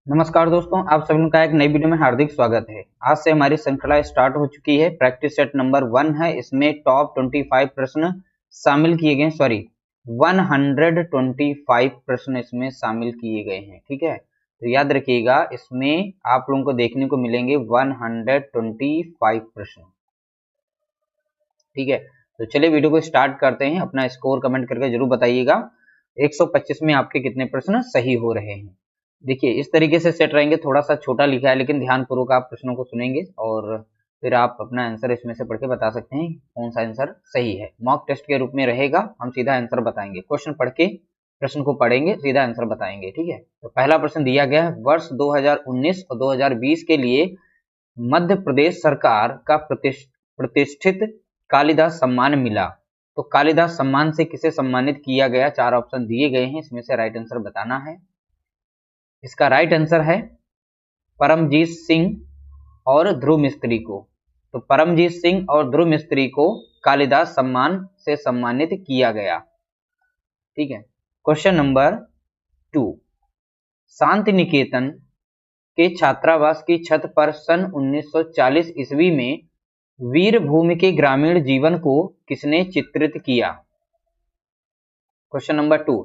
नमस्कार दोस्तों, आप सभी का एक नई वीडियो में हार्दिक स्वागत है। आज से हमारी श्रृंखला स्टार्ट हो चुकी है। प्रैक्टिस सेट नंबर 1 है। इसमें टॉप 25 प्रश्न शामिल किए गए, 125 प्रश्न इसमें शामिल किए गए हैं। ठीक है, तो याद रखिएगा, इसमें आप लोगों को देखने को मिलेंगे 125 प्रश्न। ठीक है, तो चलिए वीडियो को स्टार्ट करते हैं। अपना स्कोर कमेंट करके जरूर बताइएगा 125 में आपके कितने प्रश्न सही हो रहे हैं। देखिए, इस तरीके से सेट रहेंगे। थोड़ा सा छोटा लिखा है, लेकिन ध्यानपूर्वक आप प्रश्नों को सुनेंगे और फिर आप अपना आंसर इसमें से पढ़ के बता सकते हैं कौन सा आंसर सही है। मॉक टेस्ट के रूप में रहेगा, हम सीधा आंसर बताएंगे। क्वेश्चन पढ़ के प्रश्न को पढ़ेंगे, सीधा आंसर बताएंगे। ठीक है, तो पहला प्रश्न दिया गया है, वर्ष 2019 और 2020 के लिए मध्य प्रदेश सरकार का प्रतिष्ठित कालिदास सम्मान मिला। तो कालिदास सम्मान से किसे सम्मानित किया गया? 4 ऑप्शन दिए गए हैं, इसमें से राइट आंसर बताना है। इसका राइट आंसर है परमजीत सिंह और ध्रुव मिस्त्री को। तो परमजीत सिंह और ध्रुव मिस्त्री को कालिदास सम्मान से सम्मानित किया गया। ठीक है, क्वेश्चन नंबर 2, शांति निकेतन के छात्रावास की छत पर सन 1940 ईस्वी में वीरभूमि के ग्रामीण जीवन को किसने चित्रित किया? क्वेश्चन नंबर 2,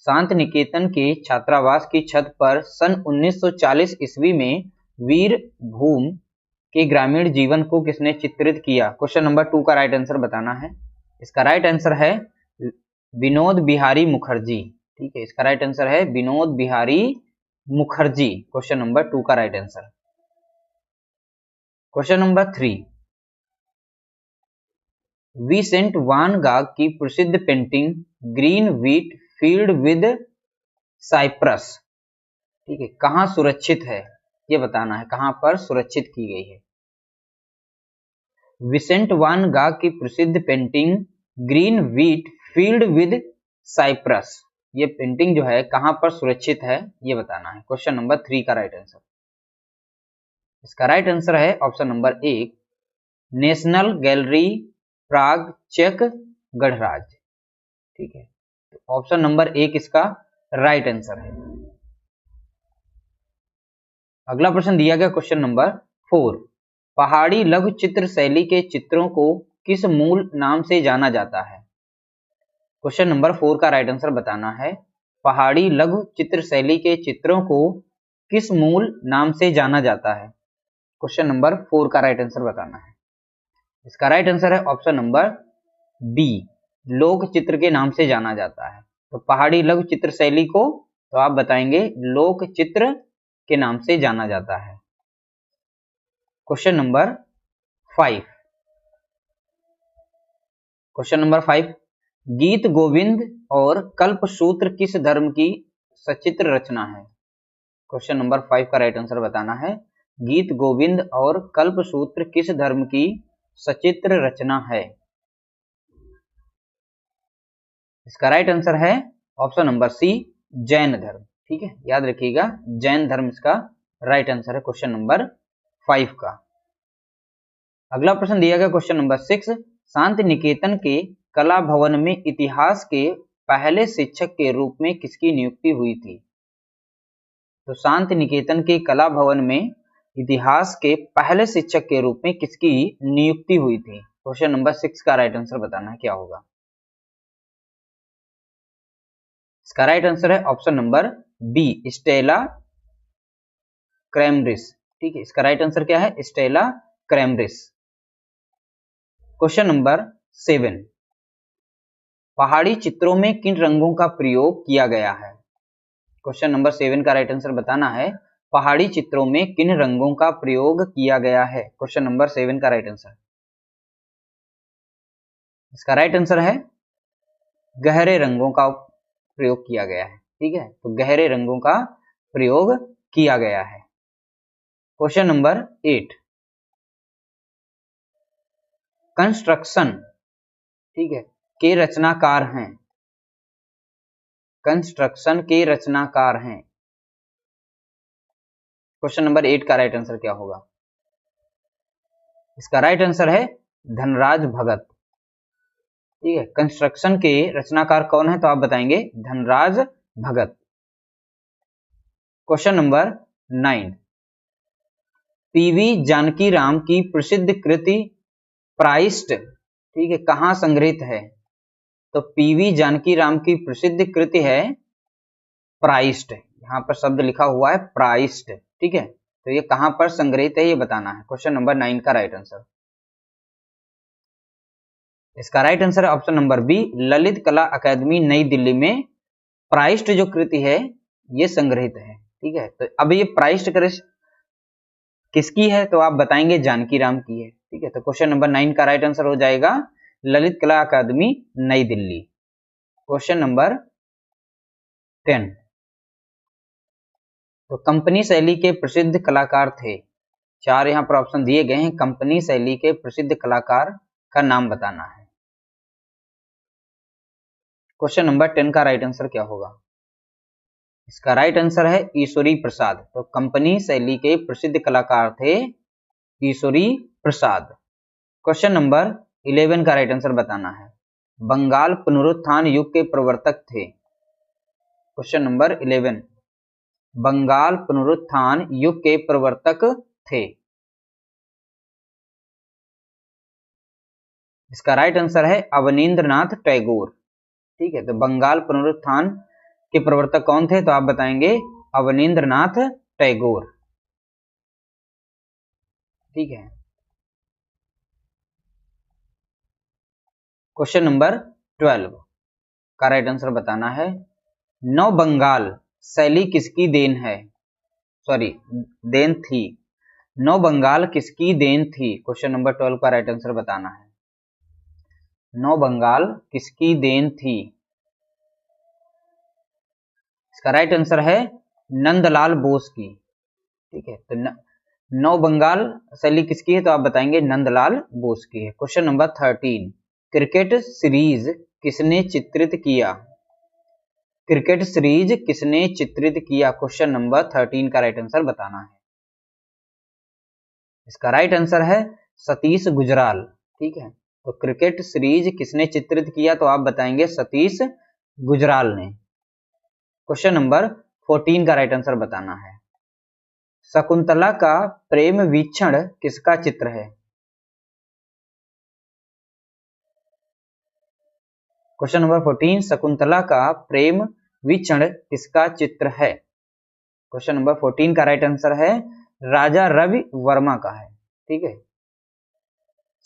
शांति निकेतन के छात्रावास की छत पर सन 1940 ईस्वी में वीरभूमि के ग्रामीण जीवन को किसने चित्रित किया? क्वेश्चन नंबर 2 का राइट आंसर बताना है। इसका राइट आंसर है विनोद बिहारी मुखर्जी। ठीक है, इसका राइट आंसर है विनोद बिहारी मुखर्जी। क्वेश्चन नंबर 2 का right answer. Question number 3, Vincent van Gogh की प्रसिद्ध painting green wheat field with cypress, ठीक है, कहां सुरक्षित है? ये बताना है कहां पर सुरक्षित की गई है। विसेंट वान गाग की प्रसिद्ध painting green wheat field with cypress, ये पेंटिंग जो है कहां पर सुरक्षित है, ये बताना है। क्वेश्चन नंबर 3 का राइट आंसर। इसका राइट आंसर है ऑप्शन नंबर 1, नेशनल गैलरी प्राग, चेक गणराज। ठीक है, तो ऑप्शन नंबर 1 इसका राइट आंसर है। अगला प्रश्न दिया गया क्वेश्चन नंबर 4, पहाड़ी लघु चित्र शैली के चित्रों को किस मूल नाम से जाना जाता है? क्वेश्चन नंबर 4 का राइट आंसर बताना है। पहाड़ी लघु चित्र शैली के चित्रों को किस मूल नाम से जाना जाता है? क्वेश्चन नंबर 4 का राइट आंसर बताना है। इसका राइट आंसर है ऑप्शन नंबर बी, लोक चित्र के नाम से जाना जाता है। तो पहाड़ी लघु चित्र शैली को तो आप बताएंगे लोक चित्र के नाम से जाना जाता है। क्वेश्चन नंबर 5, क्वेश्चन नंबर 5, गीत गोविंद और कल्पसूत्र किस धर्म की सचित्र रचना है? क्वेश्चन नंबर 5 का राइट आंसर बताना है। गीत गोविंद और कल्पसूत्र किस धर्म की सचित्र रचना है? इसका राइट आंसर है ऑप्शन नंबर सी, जैन धर्म। ठीक है, याद रखिएगा, जैन धर्म इसका राइट आंसर है क्वेश्चन नंबर 5 का। अगला प्रश्न दिया गया क्वेश्चन नंबर 6, शांति निकेतन के कला भवन में इतिहास के पहले शिक्षक के रूप में किसकी नियुक्ति हुई थी? तो शांति निकेतन के कला भवन में इतिहास के पहले शिक्षक के रूप में किसकी नियुक्ति हुई थी? क्वेश्चन नंबर 6 का राइट आंसर बताना है, क्या होगा? इसका राइट आंसर है ऑप्शन नंबर बी, स्टेला क्रैमरिस। ठीक है, इसका राइट आंसर क्या है? स्टेला क्रैमरिस। क्वेश्चन नंबर 7, पहाड़ी चित्रों में किन रंगों का प्रयोग किया गया है? क्वेश्चन नंबर 7 का राइट आंसर बताना है। पहाड़ी चित्रों में किन रंगों का प्रयोग किया गया है? क्वेश्चन नंबर 7 का राइट आंसर। इसका राइट आंसर है गहरे रंगों का प्रयोग किया गया है। ठीक है, तो गहरे रंगों का प्रयोग किया गया है। क्वेश्चन नंबर 8, कंस्ट्रक्शन, ठीक है, के रचनाकार हैं। कंस्ट्रक्शन के रचनाकार हैं। क्वेश्चन नंबर 8 का राइट आंसर क्या होगा? इसका राइट आंसर है धनराज भगत। ठीक है, कंस्ट्रक्शन के रचनाकार कौन है? तो आप बताएंगे Dhanraj Bhagat. Question number 9। PV Janakiram की प्रसिद्ध कृति प्राइस्ट, ठीक है, कहाँ संग्रहित है? तो पीवी जानकीराम की प्रसिद्ध कृति है प्राइस्ट, यहाँ पर शब्द लिखा हुआ है प्राइस्ट, ठीक है। तो ये कहां पर संग्रहित है ये बताना है। क्वेश्चन नंबर 9 का राइट आंसर, इसका राइट आंसर है ऑप्शन नंबर बी, ललित कला अकादमी नई दिल्ली में प्राइस्ट जो कृति है ये संग्रहित है, ठीक है। तो अब ये प्राइस्ट किसकी है? तो आप बताएंगे जानकीराम की है, ठीक है। तो क्वेश्चन नंबर 9 का राइट आंसर हो जाएगा ललित कला अकादमी नई दिल्ली। क्वेश्चन नंबर 10, तो कंपनी शैली के प्रसिद्ध कलाकार थे, 4 यहां पर ऑप्शन दिए गए हैं, कंपनी शैली के प्रसिद्ध कलाकार का नाम बताना है। क्वेश्चन नंबर 10 का राइट आंसर क्या होगा? इसका राइट आंसर है ईश्वरी प्रसाद। तो कंपनी शैली के प्रसिद्ध कलाकार थे ईश्वरी प्रसाद। क्वेश्चन नंबर 11 का राइट आंसर बताना है, बंगाल पुनरुत्थान युग के प्रवर्तक थे। क्वेश्चन नंबर 11, बंगाल पुनरुत्थान युग के प्रवर्तक थे। इसका राइट आंसर है अवनींद्रनाथ टैगोर, ठीक है। तो बंगाल पुनरुत्थान के प्रवर्तक कौन थे? तो आप बताएंगे अवनींद्रनाथ टैगोर, ठीक है। क्वेश्चन नंबर 12 का राइट आंसर बताना है, नव बंगाल शैली किसकी देन है? सॉरी, देन थी। नव बंगाल किसकी देन थी? क्वेश्चन नंबर 12 का राइट आंसर बताना है, नव बंगाल किसकी देन थी? इसका राइट आंसर है नंदलाल बोस की, ठीक है। तो नव बंगाल शैली किसकी है? तो आप बताएंगे नंदलाल बोस की है। क्वेश्चन नंबर 13, क्रिकेट सीरीज किसने चित्रित किया? क्रिकेट सीरीज किसने चित्रित किया? क्वेश्चन नंबर 13 का राइट आंसर बताना है। इसका राइट आंसर है सतीश गुजराल, ठीक है। तो क्रिकेट सीरीज किसने चित्रित किया? तो आप बताएंगे सतीश गुजराल ने। क्वेश्चन नंबर 14 का राइट आंसर बताना है, शकुंतला का प्रेम वीक्षण किसका चित्र है? क्वेश्चन नंबर 14, शकुंतला का प्रेम वीक्षण किसका चित्र है? क्वेश्चन नंबर 14 का राइट आंसर है राजा रवि वर्मा का है, ठीक है।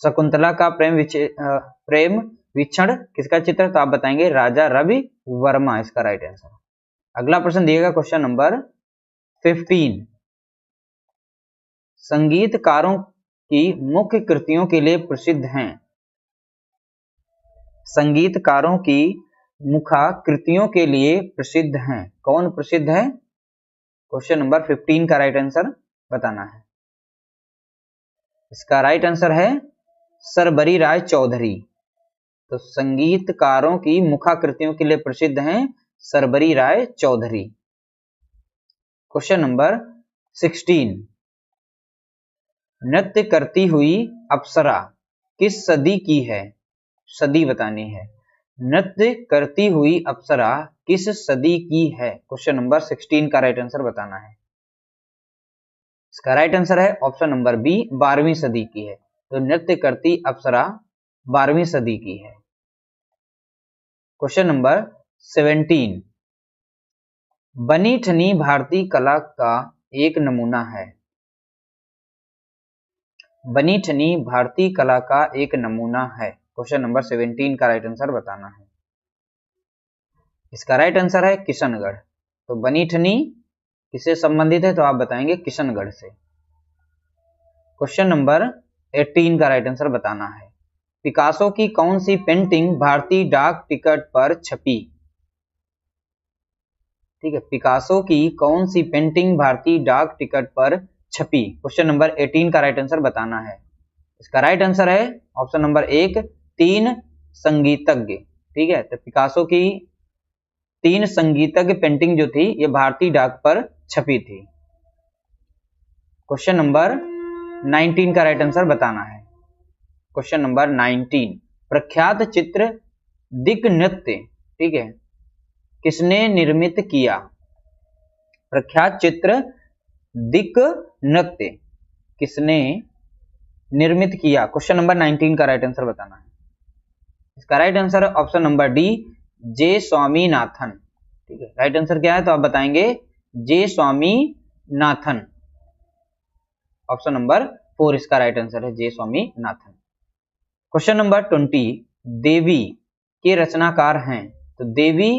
शकुंतला का प्रेम वीक्षण किसका चित्र? तो आप बताएंगे राजा रवि वर्मा, इसका राइट आंसर। अगला प्रश्न दिएगा क्वेश्चन नंबर 15, संगीतकारों की मुख्य कृतियों के लिए प्रसिद्ध हैं। संगीतकारों की मुख्य कृतियों के लिए प्रसिद्ध हैं, कौन प्रसिद्ध है? क्वेश्चन नंबर 15 का राइट आंसर बताना है। इसका राइट आंसर है सरबरी राय चौधरी। तो संगीतकारों की मुख्य कृतियों के लिए प्रसिद्ध हैं सरबरी राय चौधरी। क्वेश्चन नंबर 16, नृत्य करती हुई अप्सरा किस सदी की है? सदी बतानी है। नृत्य करती हुई अप्सरा किस सदी की है? क्वेश्चन नंबर 16 का राइट आंसर बताना है। इसका राइट आंसर है ऑप्शन नंबर बी, 12वीं सदी की है। तो नृत्य करती अप्सरा 12वीं सदी की है। क्वेश्चन नंबर 17, बनी ठनी भारतीय कला का एक नमूना है। बनी ठनी भारतीय कला का एक नमूना है। क्वेश्चन नंबर 17 का राइट आंसर बताना है। इसका राइट आंसर है किशनगढ़। तो बनी ठनी किससे संबंधित है? तो आप बताएंगे किशनगढ़ से। क्वेश्चन नंबर 18 का राइट आंसर बताना है, पिकासो की कौन सी पेंटिंग भारतीय डाक टिकट पर छपी? ठीक है, पिकासो की कौन सी पेंटिंग भारतीय डाक टिकट पर छपी? क्वेश्चन नंबर 18 का राइट आंसर बताना है। इसका राइट आंसर है ऑप्शन नंबर 1, 3 संगीतज्ञ, ठीक है। तो पिकासो की 3 संगीतज्ञ पेंटिंग जो थी ये भारतीय डाक पर छपी थी। क्वेश्चन नंबर 19 का राइट आंसर बताना है। क्वेश्चन नंबर 19, प्रख्यात चित्र दिक नृत्य, ठीक है, किसने निर्मित किया? प्रख्यात चित्र दिक नृत्य किसने निर्मित किया? क्वेश्चन नंबर 19 का राइट आंसर बताना है। इसका राइट आंसर है ऑप्शन नंबर डी, जे स्वामीनाथन। ठीक है, राइट आंसर क्या है तो आप बताएंगे जे स्वामीनाथन। ऑप्शन नंबर 4 इसका राइट आंसर है, जे स्वामीनाथन। क्वेश्चन नंबर 20, देवी के रचनाकार हैं, तो देवी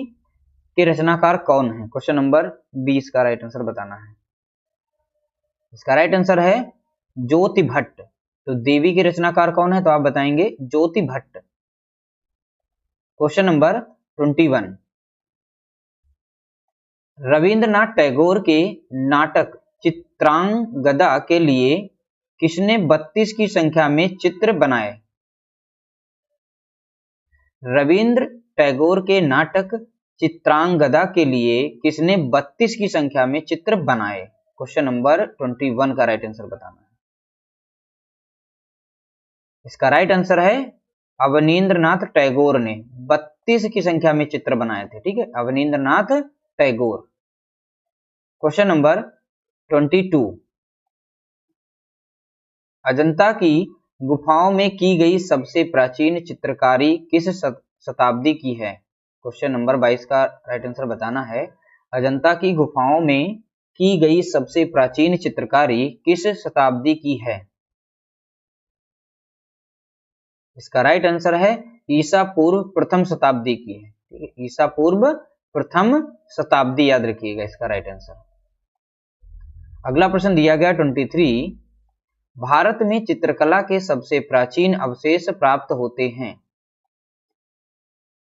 के रचनाकार कौन है? क्वेश्चन नंबर 20 का राइट आंसर बताना है। इसका राइट आंसर है ज्योति भट्ट। तो देवी के रचनाकार कौन है तो आप बताएंगे ज्योति भट्ट। क्वेश्चन नंबर 21, रविंद्रनाथ टैगोर के नाटक चित्रांगदा के लिए किसने 32 की संख्या में चित्र बनाए? रविंद्र टैगोर के नाटक चित्रांगदा के लिए किसने 32 की संख्या में चित्र बनाए? क्वेश्चन नंबर 21 का राइट आंसर बताना है। इसका राइट आंसर है अवनींद्रनाथ टैगोर ने 32 की संख्या में चित्र बनाए थे। ठीक है, अवनींद्रनाथ टैगोर। क्वेश्चन नंबर 22, अजंता की गुफाओं में की गई सबसे प्राचीन चित्रकारी किस शताब्दी की है? क्वेश्चन नंबर 22 का राइट आंसर बताना है। अजंता की गुफाओं में की गई सबसे प्राचीन चित्रकारी किस शताब्दी की है? इसका राइट आंसर है ईसा पूर्व प्रथम शताब्दी की है। ठीक है, ईसा पूर्व प्रथम शताब्दी याद रखिएगा इसका राइट आंसर। अगला प्रश्न दिया गया 23, भारत में चित्रकला के सबसे प्राचीन अवशेष प्राप्त होते हैं।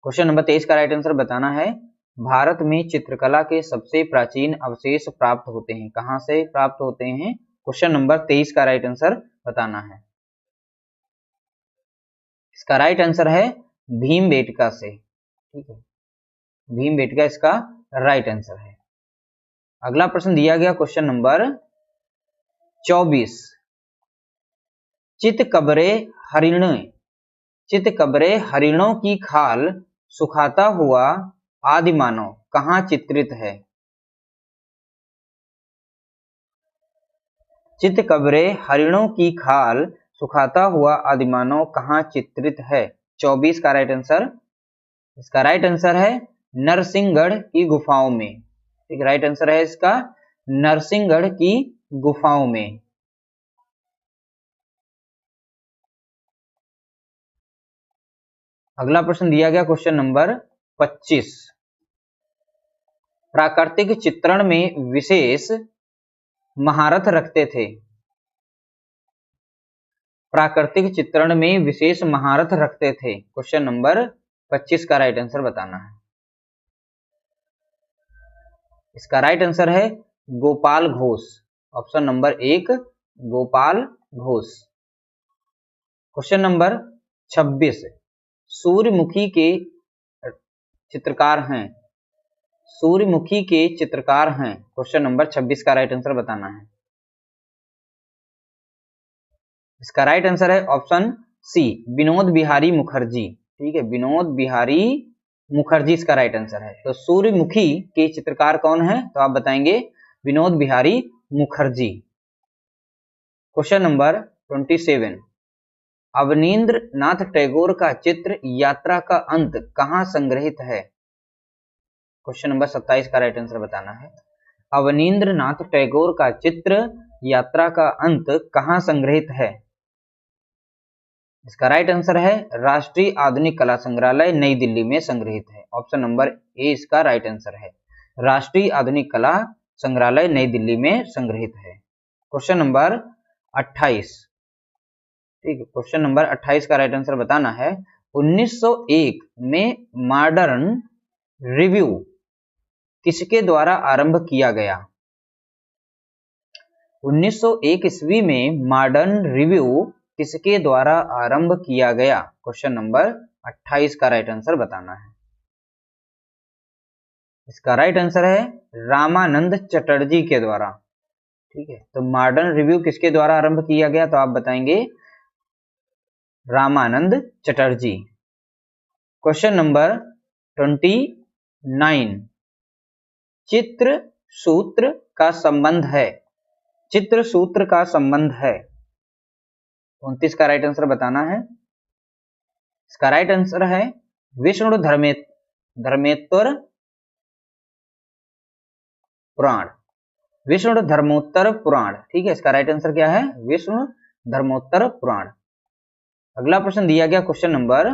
क्वेश्चन नंबर 23 का राइट आंसर बताना है। भारत में चित्रकला के सबसे प्राचीन अवशेष प्राप्त होते हैं, कहां से प्राप्त होते हैं? क्वेश्चन नंबर 23 का राइट आंसर बताना है। इसका राइट आंसर है भीमबेटका से। ठीक है, भीमबेटका इसका राइट आंसर है। अगला प्रश्न दिया गया क्वेश्चन नंबर 24, चितकबरे हरिणों की खाल सुखाता हुआ आदिमानव कहाँ चित्रित है? चितकबरे हरिणों की खाल सुखाता हुआ आदिमानव कहाँ चित्रित है? 24 का राइट आंसर। इसका राइट आंसर है नरसिंहगढ़ की गुफाओं में। एक राइट आंसर है इसका नरसिंहगढ़ की गुफाओं में। अगला प्रश्न दिया गया क्वेश्चन नंबर 25, प्राकृतिक चित्रण में विशेष महारत रखते थे। प्राकृतिक चित्रण में विशेष महारत रखते थे। क्वेश्चन नंबर 25 का राइट आंसर बताना है। इसका राइट आंसर है Gopal Ghosh. Option number 1 Gopal Ghosh. Question number 26, सूर्यमुखी के चित्रकार हैं। सूर्यमुखी के चित्रकार हैं। क्वेश्चन नंबर 26 का राइट आंसर बताना है। इसका राइट आंसर है ऑप्शन सी विनोद बिहारी मुखर्जी। ठीक है, विनोद बिहारी मुखर्जी इसका राइट आंसर है। तो सूर्यमुखी के चित्रकार कौन है तो आप बताएंगे विनोद बिहारी मुखर्जी। क्वेश्चन नंबर 27, अवनींद्रनाथ टैगोर का चित्र यात्रा का अंत कहाँ संग्रहित है? क्वेश्चन नंबर 27 का राइट आंसर बताना है। अवनींद्रनाथ टैगोर का चित्र यात्रा का अंत कहाँ संग्रहित है? इसका राइट आंसर है राष्ट्रीय आधुनिक कला संग्रहालय नई दिल्ली में संग्रहित है। ऑप्शन नंबर ए इसका राइट आंसर है, राष्ट्रीय आधुनिक कला संग्रहालय नई दिल्ली में संग्रहित है। क्वेश्चन नंबर 28, ठीक है, क्वेश्चन नंबर 28 का राइट आंसर बताना है। 1901 में मॉडर्न रिव्यू किसके द्वारा आरंभ किया गया? 1901 ईस्वी में मॉडर्न रिव्यू किसके द्वारा आरंभ किया गया? क्वेश्चन नंबर 28 का राइट आंसर बताना है। इसका राइट आंसर है रामानंद चटर्जी के द्वारा। ठीक है, तो मॉडर्न रिव्यू किसके द्वारा आरंभ किया गया तो आप बताएंगे रामानंद चटर्जी। क्वेश्चन नंबर 29, चित्र सूत्र का संबंध है। चित्र सूत्र का संबंध है? 29 का राइट आंसर बताना है। इसका राइट आंसर है विष्णु धर्मेत्तर पुराण, विष्णु धर्मोत्तर पुराण। ठीक है, इसका राइट आंसर क्या है? विष्णु धर्मोत्तर पुराण। अगला प्रश्न दिया गया क्वेश्चन नंबर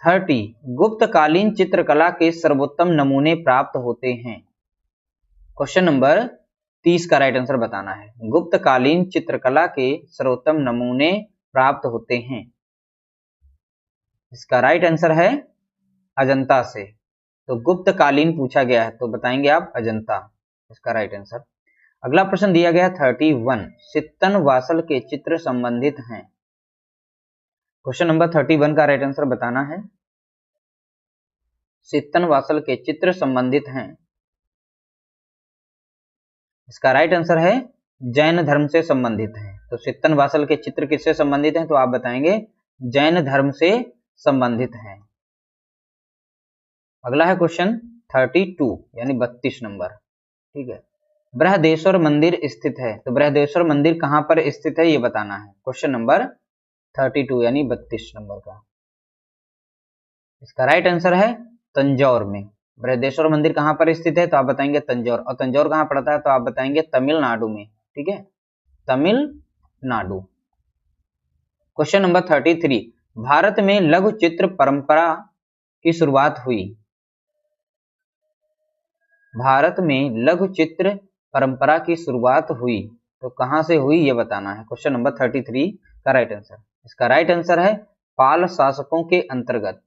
30, गुप्तकालीन चित्रकला के सर्वोत्तम नमूने प्राप्त होते हैं। क्वेश्चन नंबर 30 का राइट आंसर बताना है। गुप्तकालीन चित्रकला के सर्वोत्तम नमूने प्राप्त होते हैं। इसका राइट आंसर है अजंता से। तो गुप्तकालीन पूछा गया है तो बताएंगे आप अजंता, इसका राइट आंसर। अगला प्रश्न दिया गया 31, सित्तन वासल के चित्र संबंधित हैं। क्वेश्चन नंबर 31 का राइट आंसर बताना है। सित्तन वासल के चित्र संबंधित हैं। इसका राइट आंसर है जैन धर्म से संबंधित हैं। तो सित्तन वासल के चित्र किससे संबंधित हैं? तो आप बताएंगे जैन धर्म से संबंधित हैं। अगला है क्वेश्चन 32 यानी 32 नंबर। ठीक है, बृहदेश्वर मंदिर स्थित है। तो बृहदेश्वर मंदिर कहां पर स्थित है ये बताना है। क्वेश्चन नंबर 32 यानी 32 नंबर का। इसका राइट आंसर है तंजौर में। बृहदेश्वर मंदिर कहां पर स्थित है? तो आप बताएंगे तंजौर। और तंजौर कहां पड़ता है? तो आप बताएंगे तमिलनाडु में। ठीक है, तमिलनाडु। क्वेश्चन नंबर 33, भारत में लघु चित्र परंपरा की शुरुआत हुई। भारत में लघु चित्र परंपरा की शुरुआत हुई तो कहां से हुई ये बताना है। क्वेश्चन नंबर 33 का राइट आंसर। इसका राइट आंसर है पाल शासकों के अंतर्गत।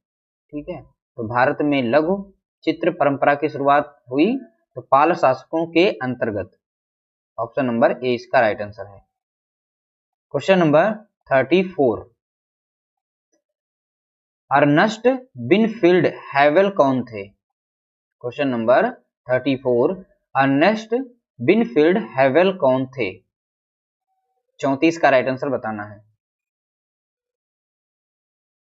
ठीक है, तो भारत में लघु चित्र परंपरा की शुरुआत हुई तो पाल शासकों के अंतर्गत। ऑप्शन नंबर ए इसका राइट आंसर है। क्वेश्चन नंबर 34, अर्नस्ट बिनफील्ड हैवेल कौन थे? Question number 34, Ernest Binfield Havell कौन थे? 34 का राइट आंसर बताना है।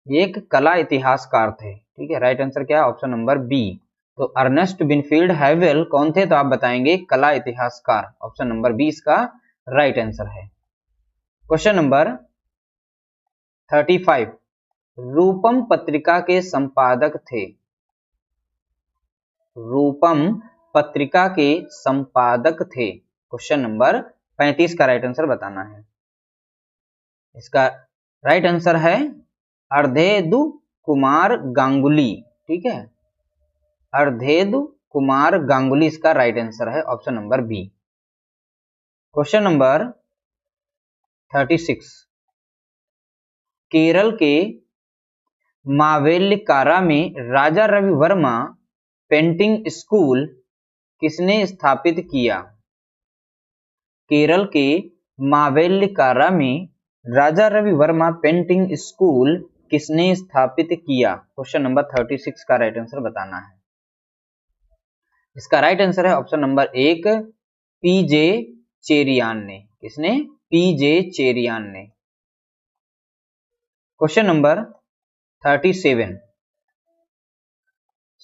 ये एक कला इतिहासकार थे। ठीक है, राइट आंसर क्या है? Option number B. तो अर्नेस्ट बिनफील्ड हैवेल कौन थे? तो आप बताएंगे कला इतिहासकार। ऑप्शन नंबर बी इसका राइट आंसर है। क्वेश्चन नंबर 35, रूपम पत्रिका के संपादक थे। रूपम पत्रिका के संपादक थे। क्वेश्चन नंबर 35 का राइट आंसर बताना है। इसका राइट आंसर है अर्धेदु कुमार गांगुली। ठीक है, अर्धेदु कुमार गांगुली इसका राइट आंसर है। Option number B. Question number 36, Kerala के मावेलिकारा में राजा रवि वर्मा पेंटिंग स्कूल किसने स्थापित किया? केरल के मावेलिकारा में राजा रवि वर्मा पेंटिंग स्कूल किसने स्थापित किया? क्वेश्चन नंबर 36 का राइट आंसर बताना है। इसका राइट आंसर है ऑप्शन नंबर 1, पीजे चेरियान ने। किसने? पीजे चेरियान ने। क्वेश्चन नंबर 37,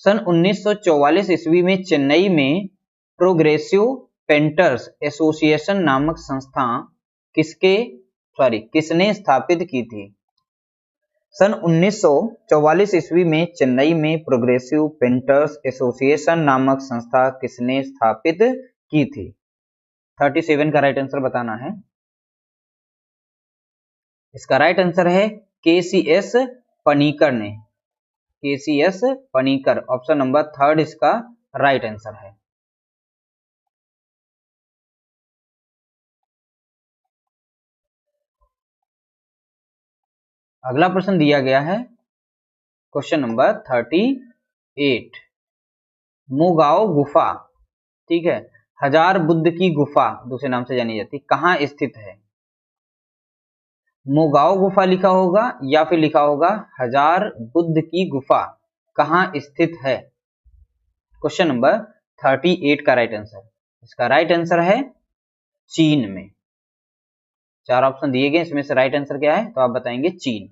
सन 1944 ईस्वी में चेन्नई में प्रोग्रेसिव पेंटर्स एसोसिएशन नामक संस्था किसने स्थापित की थी? सन 1944 ईस्वी में चेन्नई में प्रोग्रेसिव पेंटर्स एसोसिएशन नामक संस्था किसने स्थापित की थी? 37 का राइट आंसर बताना है। इसका राइट आंसर है केसीएस पनीकर ने। केसीएस पनीकर। ऑप्शन नंबर 3 इसका राइट आंसर है। अगला प्रश्न दिया गया है क्वेश्चन नंबर 38, मुगाओ गुफा। ठीक है, हजार बुद्ध की गुफा दूसरे नाम से जानी जाती, कहां स्थित है? मुगाओ गुफा लिखा होगा या फिर लिखा होगा हजार बुद्ध की गुफा कहां स्थित है? क्वेश्चन नंबर 38 का राइट आंसर। इसका राइट आंसर है चीन में। 4 ऑप्शन दिए गए, इसमें से राइट आंसर क्या है? तो आप बताएंगे चीन।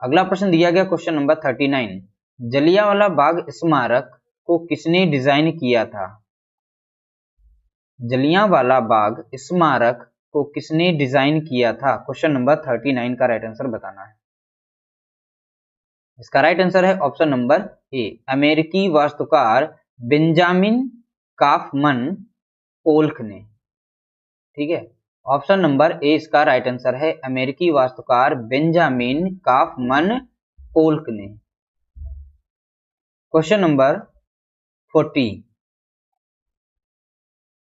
अगला प्रश्न दिया गया क्वेश्चन नंबर 39, जलियांवाला बाग स्मारक को किसने डिजाइन किया था? जलियांवाला बाग स्मारक को किसने डिजाइन किया था? क्वेश्चन नंबर 39 का राइट आंसर बताना है। इसका राइट आंसर है ऑप्शन नंबर ए, अमेरिकी वास्तुकार बेंजामिन काफमन पोल्क ने। ठीक है, ऑप्शन नंबर ए इसका राइट आंसर है, अमेरिकी वास्तुकार बेंजामिन काफमन पोल्क ने। क्वेश्चन नंबर 40,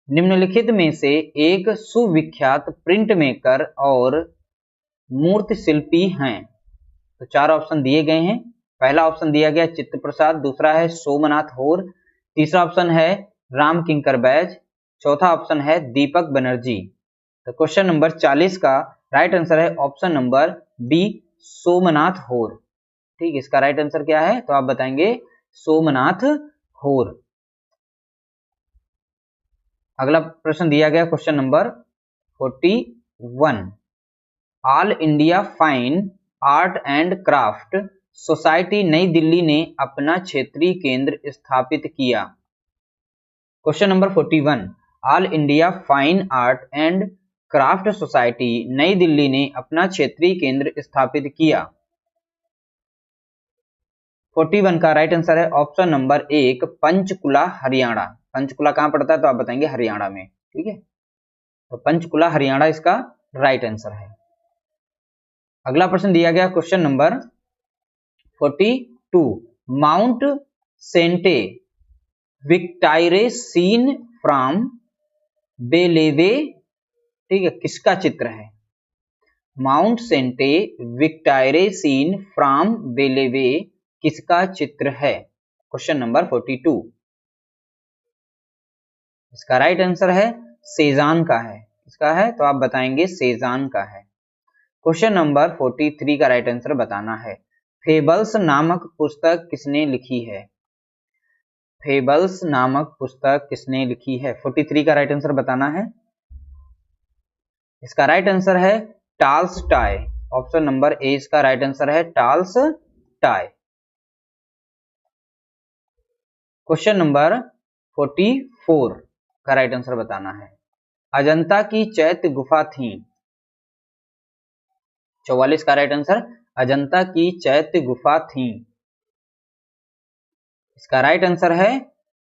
निम्नलिखित में से एक सुविख्यात प्रिंट मेकर और मूर्ति शिल्पी हैं। तो चार ऑप्शन दिए गए हैं। पहला ऑप्शन दिया गया चित्त प्रसाद, दूसरा है सोमनाथ होर, तीसरा ऑप्शन है राम किंकर बैज, चौथा ऑप्शन है दीपक बनर्जी। तो क्वेश्चन नंबर 40 का राइट आंसर है ऑप्शन नंबर बी, सोमनाथ होर। ठीक, इसका राइट आंसर क्या है? तो आप बताएंगे सोमनाथ होर। अगला प्रश्न दिया गया question number 41, all India fine art and craft society नई दिल्ली ने अपना क्षेत्रीय केंद्र स्थापित किया। Question number 41, all India fine art and craft society नई दिल्ली ने अपना क्षेत्रीय केंद्र स्थापित किया। 41 का राइट आंसर है ऑप्शन नंबर एक, पंचकुला हरियाणा। पंचकुला कहां पड़ता है? तो आप बताएंगे हरियाणा में। ठीक है, तो पंचकुला हरियाणा इसका राइट आंसर है। अगला प्रश्न दिया गया question number 42, Mount Sainte Victoire seen from Bellevue, ठीक है, किसका चित्र है? Mount Sainte Victoire seen from Bellevue किसका चित्र है? क्वेश्चन नंबर 42, इसका राइट आंसर है सेजान का है। किसका है? तो आप बताएंगे सेजान का है। क्वेश्चन नंबर 43 का राइट आंसर बताना है, फेबल्स नामक पुस्तक किसने लिखी है? फेबल्स नामक पुस्तक किसने लिखी है? 43 का राइट आंसर बताना है। इसका राइट आंसर है टॉल्स्टॉय। ऑप्शन नंबर ए इसका राइट आंसर है टॉल्स्टॉय। क्वेश्चन नंबर 44 का राइट आंसर बताना है, अजंता की चैत्य गुफा थी। 44 का राइट आंसर, अजंता की चैत्य गुफा थी। इसका राइट आंसर है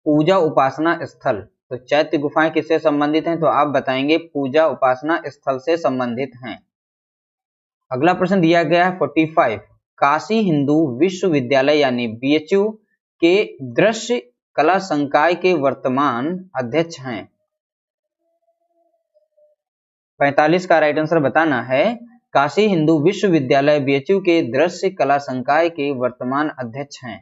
पूजा उपासना स्थल। तो चैत्य गुफाएं किससे संबंधित हैं? तो आप बताएंगे पूजा उपासना स्थल से संबंधित हैं। अगला प्रश्न दिया गया है 45, काशी हिंदू विश्वविद्यालय यानी BHU के दृश्य कला संकाय के वर्तमान अध्यक्ष हैं। 45 का राइट आंसर बताना है, काशी हिंदू विश्वविद्यालय BHU के दृश्य कला संकाय के वर्तमान अध्यक्ष हैं।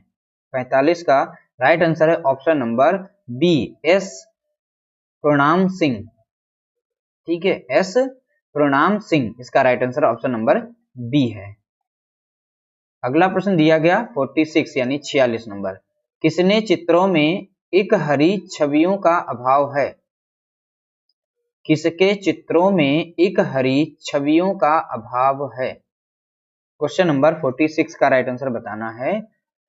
45 का राइट आंसर है option number B, S Pranam Singh. ठीक है, एस प्रणाम सिंह इसका right answer option number B है। अगला प्रश्न दिया गया 46 यानी 46 नंबर, किसने चित्रों में एक हरी छवियों का अभाव है? किसके चित्रों में एक हरी छवियों का अभाव है? क्वेश्चन नंबर 46 का राइट आंसर बताना है,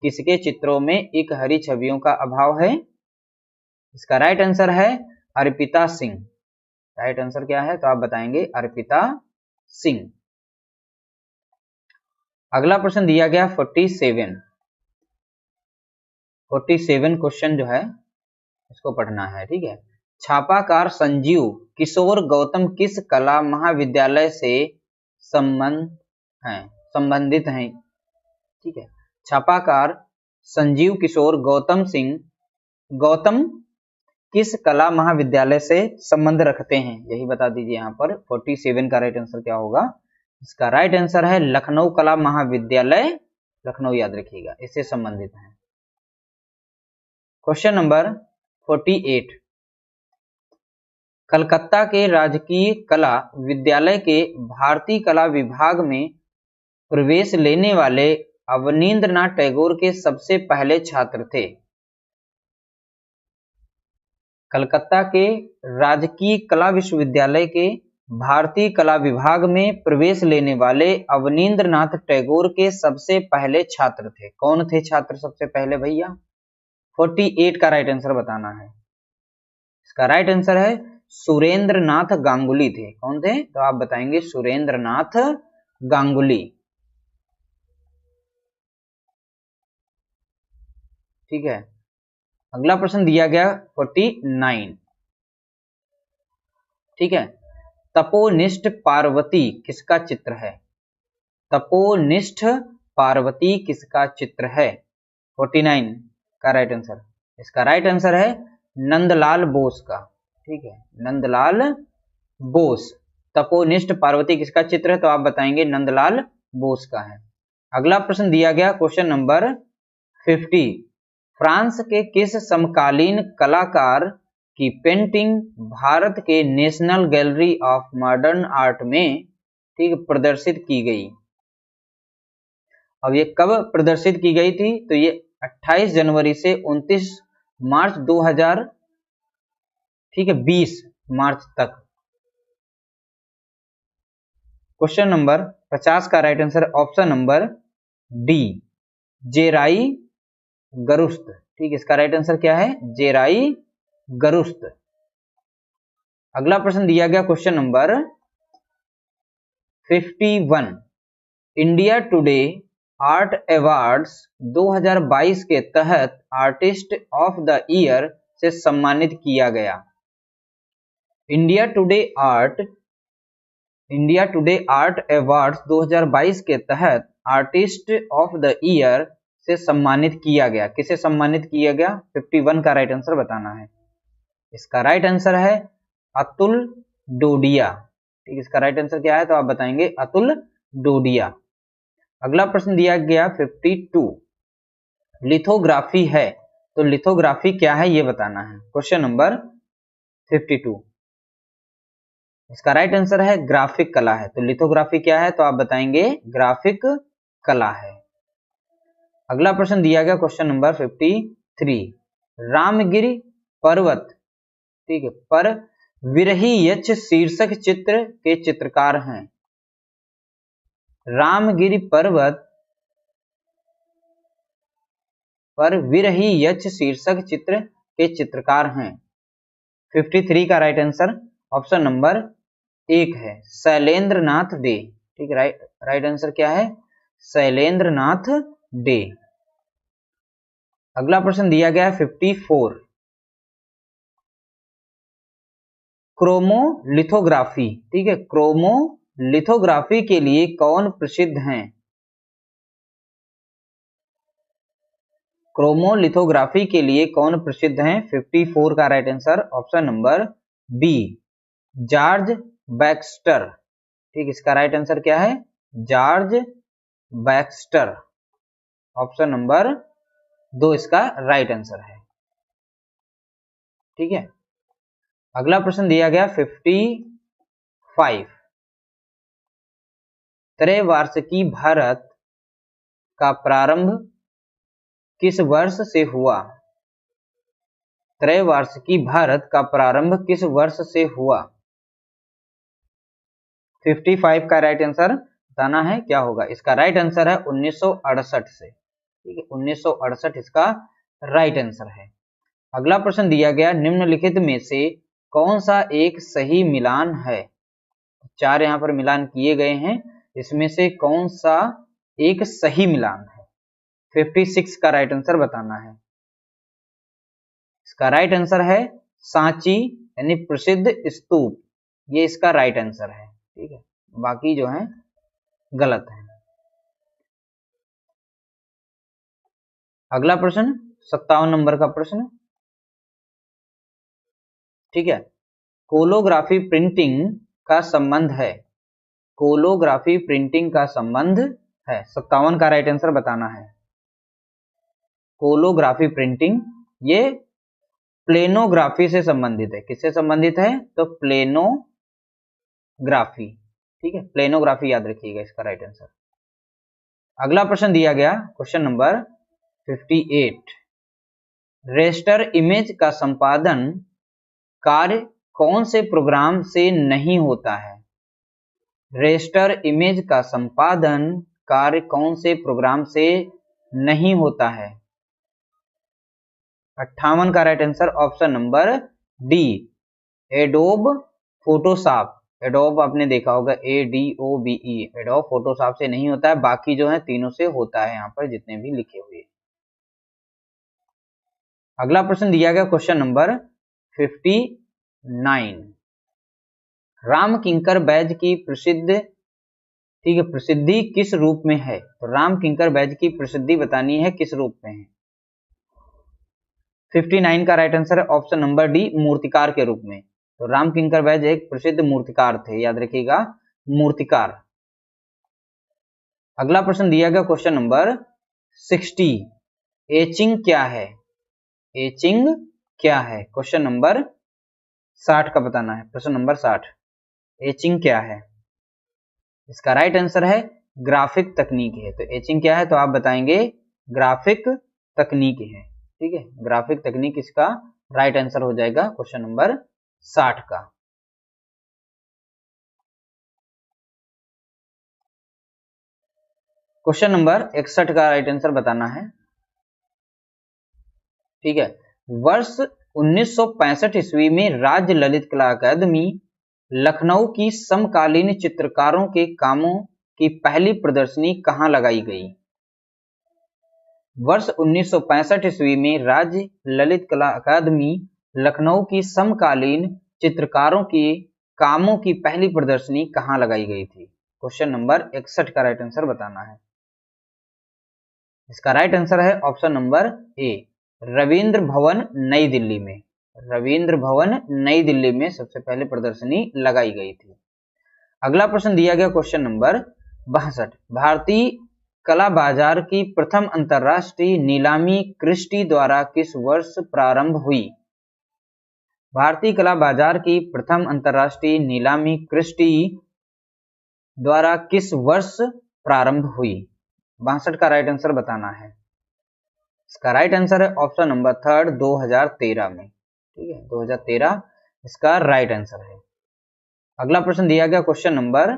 किसके चित्रों में एक हरी छवियों का अभाव है? इसका राइट आंसर है अर्पिता सिंह। राइट आंसर क्या है? तो आप बताएंगे अर्पिता सिंह। अगला प्रश्न दिया गया 47 क्वेश्चन जो है इसको पढ़ना है। ठीक है, छापाकार संजीव किशोर गौतम किस कला महाविद्यालय से संबंधित हैं? ठीक है, छापाकार संजीव किशोर गौतम किस कला महाविद्यालय से संबंध रखते हैं? यही बता दीजिए यहाँ पर 47 का राइट आंसर क्या होगा? इसका राइट आंसर है लखनऊ कला महाविद्यालय, लखनऊ याद रखिएगा, इससे संबंधित है। क्वेश्चन नंबर 48, कलकत्ता के राजकीय कला विद्यालय के भारतीय कला विभाग में प्रवेश लेने वाले अवनींद्रनाथ टैगोर के सबसे पहले छात्र थे। कलकत्ता के राजकीय कला विश्वविद्यालय के भारतीय कला विभाग में प्रवेश लेने वाले अवनींद्रनाथ टैगोर के सबसे पहले छात्र थे। कौन थे छात्र सबसे पहले भैया? 48 का राइट आंसर बताना है। इसका राइट आंसर है सुरेंद्र नाथ गांगुली थे। कौन थे? तो आप बताएंगे सुरेंद्र नाथ गांगुली। ठीक है, अगला प्रश्न दिया गया 49। ठीक है, तपोनिष्ठ पार्वती किसका चित्र है? तपोनिष्ठ पार्वती किसका चित्र है? 49 का राइट आंसर, इसका राइट आंसर है नंदलाल बोस का। ठीक है, नंदलाल बोस। तपोनिष्ठ पार्वती किसका चित्र है? तो आप बताएंगे नंदलाल बोस का है। अगला प्रश्न दिया गया क्वेश्चन नंबर 50। फ्रांस के किस समकालीन कलाकार की पेंटिंग भारत के national gallery of modern art में ठीक प्रदर्शित की गई? अब ये कब प्रदर्शित की गई थी? तो ये 28 जनवरी से 29 मार्च 2000 ठीक है 20 मार्च तक। क्वेश्चन नंबर 50 का right answer option number D, जेराई गरुस्त। ठीक, इसका राइट आंसर क्या है? जेराई गरुस्त। अगला प्रश्न दिया गया question number 51। India today art awards 2022 के तहत आर्टिस्ट ऑफ द ईयर से सम्मानित किया गया। इंडिया टुडे आर्ट अवार्ड्स 2022 के तहत आर्टिस्ट ऑफ द ईयर से सम्मानित किया गया। किसे सम्मानित किया गया? 51 का राइट आंसर बताना है। इसका राइट आंसर है अतुल डोडिया। ठीक, इसका राइट आंसर क्या है? तो आप बताएंगे अतुल डोडिया। अगला प्रश्न दिया गया 52। लिथोग्राफी है तो लिथोग्राफी क्या है ये बताना है। क्वेश्चन नंबर 52, इसका राइट आंसर है ग्राफिक कला है। तो लिथोग्राफी क्या है? तो आप बताएंगे ग्राफिक कला है। अगला प्रश्न दिया गया क्वेश्चन नंबर 53। रामगिरी पर्वत ठीक है पर विरही यक्ष शीर्षक चित्र के चित्रकार हैं। रामगिरी पर्वत पर विरही यक्ष शीर्षक चित्र के चित्रकार हैं। 53 का राइट आंसर ऑप्शन नंबर 1 है शैलेंद्र नाथ डे। ठीक, राइट आंसर क्या है? शैलेंद्र नाथ डे। अगला प्रश्न दिया गया है 54। क्रोमोलिथोग्राफी ठीक है, क्रोमोलिथोग्राफी के लिए कौन प्रसिद्ध हैं? क्रोमोलिथोग्राफी के लिए कौन प्रसिद्ध हैं? 54 का right answer option number B, George Baxter. ठीक, इसका राइट आंसर क्या है? George Baxter. ऑप्शन नंबर 2 इसका राइट आंसर है। ठीक है, अगला प्रश्न दिया गया 55। त्रैवार्षिकी भारत का प्रारंभ किस वर्ष से हुआ? त्रैवार्षिकी भारत का प्रारंभ किस वर्ष से हुआ? 55 का राइट आंसर बताना है क्या होगा। इसका राइट आंसर है 1968 से। ठीक है, 1968 इसका राइट आंसर है। अगला प्रश्न दिया गया निम्नलिखित में से कौन सा एक सही मिलान है? 4 यहाँ पर मिलान किए गए हैं, इसमें से कौन सा एक सही मिलान है? 56 का राइट आंसर बताना है। इसका राइट आंसर है सांची यानी प्रसिद्ध स्तूप, ये इसका राइट आंसर है। ठीक है, बाकी जो है गलत है। अगला प्रश्न 57 नंबर का प्रश्न। ठीक है, कोलोग्राफी प्रिंटिंग का संबंध है। कोलोग्राफी प्रिंटिंग का संबंध है, 57 का राइट आंसर बताना है। कोलोग्राफी प्रिंटिंग ये प्लेनोग्राफी से संबंधित है। किससे संबंधित है? तो प्लेनोग्राफी। ठीक है, प्लेनोग्राफी याद रखिएगा इसका राइट आंसर। अगला प्रश्न दिया गया क्वेश्चन नंबर 58। रेस्टर इमेज का संपादन कार्य कौन से प्रोग्राम से नहीं होता है? रेस्टर इमेज का संपादन कार्य कौन से प्रोग्राम से नहीं होता है? 58 का right answer option number D, adobe Photoshop, adobe आपने देखा होगा ADOBE, एडोब फोटोशॉप से नहीं होता है, बाकी जो है तीनों से होता है यहाँ पर जितने भी लिखे हुए। अगला प्रश्न दिया गया क्वेश्चन नंबर 59, राम किंकर बैज की प्रसिद्ध, ठीक है, प्रसिद्धि किस रूप में है? तो राम किंकर बैज की प्रसिद्धि बतानी है किस रूप में है। 59 का राइट आंसर है ऑप्शन नंबर डी, मूर्तिकार के रूप में। तो राम किंकर बैज एक प्रसिद्ध मूर्तिकार थे, याद रखिएगा, मूर्तिकार। अगला प्रश्न दिया गया क्वेश्चन नंबर 60, एचिंग क्या है? एचिंग क्या है? क्वेश्चन नंबर 60 का बताना है, प्रश्न नंबर 60, एचिंग क्या है? इसका राइट आंसर है ग्राफिक तकनीक है। तो एचिंग क्या है? तो आप बताएंगे ग्राफिक तकनीक है, ठीक है, ग्राफिक तकनीक इसका राइट आंसर हो जाएगा क्वेश्चन नंबर 60 का। क्वेश्चन नंबर 61 का राइट आंसर बताना है, ठीक है। वर्ष 1965 ईस्वी में राज्य ललित कला अकादमी लखनऊ की समकालीन चित्रकारों के कामों की पहली प्रदर्शनी कहां लगाई गई? वर्ष 1965 ईस्वी में राज्य ललित कला अकादमी लखनऊ की समकालीन चित्रकारों के कामों की पहली प्रदर्शनी कहां लगाई गई थी? क्वेश्चन नंबर 61 का राइट आंसर बताना है। इसका राइट आंसर है ऑप्शन नंबर ए, रविंद्र भवन नई दिल्ली में। रविंद्र भवन नई दिल्ली में सबसे पहले प्रदर्शनी लगाई गई थी। अगला प्रश्न दिया गया क्वेश्चन नंबर 62, भारतीय कला बाजार की प्रथम अंतरराष्ट्रीय नीलामी क्रिस्टी द्वारा किस वर्ष प्रारंभ हुई? भारतीय कला बाजार की प्रथम अंतरराष्ट्रीय नीलामी क्रिस्टी द्वारा किस वर्ष प्रारंभ हुई? 62 का राइट आंसर बताना है। इसका राइट आंसर है ऑप्शन नंबर थर्ड, 2013 में, ठीक है, 2013 इसका राइट आंसर है। अगला प्रश्न दिया गया क्वेश्चन नंबर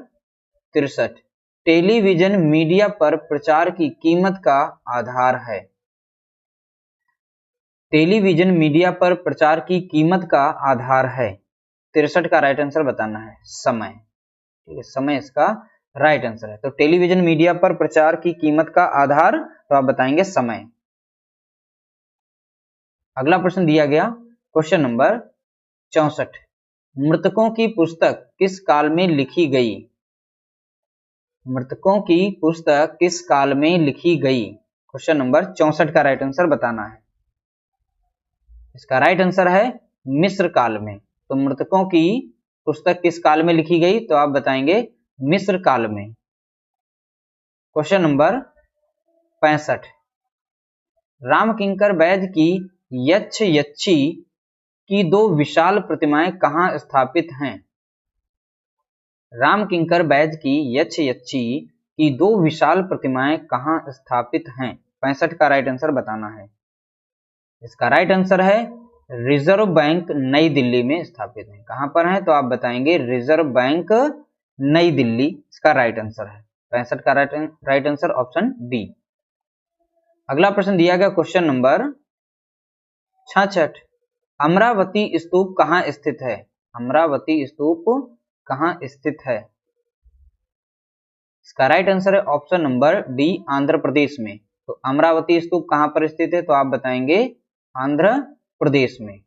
63, टेलीविजन मीडिया पर प्रचार की कीमत का आधार है? टेलीविजन मीडिया पर प्रचार की कीमत का आधार है, 63 का राइट आंसर बताना है समय, ठीक है, समय इसका राइट आंसर है। तो टेलीविजन मीडिया पर प्रचार की कीमत का आधार, तो आप बताएंगे समय। अगला प्रश्न दिया गया क्वेश्चन नंबर 64, मृतकों की पुस्तक किस काल में लिखी गई? मृतकों की पुस्तक किस काल में लिखी गई? क्वेश्चन नंबर 64 का राइट आंसर बताना है। इसका राइट आंसर है मिस्र काल में। तो मृतकों की पुस्तक किस काल में लिखी गई? तो आप बताएंगे मिस्र काल में। क्वेश्चन नंबर 65, राम किंकर बैज की यक्ष यक्षी की दो विशाल प्रतिमाएं कहां स्थापित हैं? राम किंकर बैज की यक्ष यक्षी की दो विशाल प्रतिमाएं कहां स्थापित हैं? 65 का राइट आंसर बताना है। इसका राइट आंसर है रिजर्व बैंक नई दिल्ली में स्थापित है। कहां पर है? तो आप बताएंगे रिजर्व बैंक नई दिल्ली, इसका राइट आंसर है। 65 का राइट आंसर ऑप्शन डी। अगला प्रश्न दिया गया क्वेश्चन नंबर 66, अमरावती स्तूप कहां स्थित है? अमरावती स्तूप कहां स्थित है? इसका राइट आंसर है option number D, Andhra Pradesh में। तो अमरावती स्तूप कहां पर स्थित है? तो आप बताएंगे आंध्र प्रदेश में,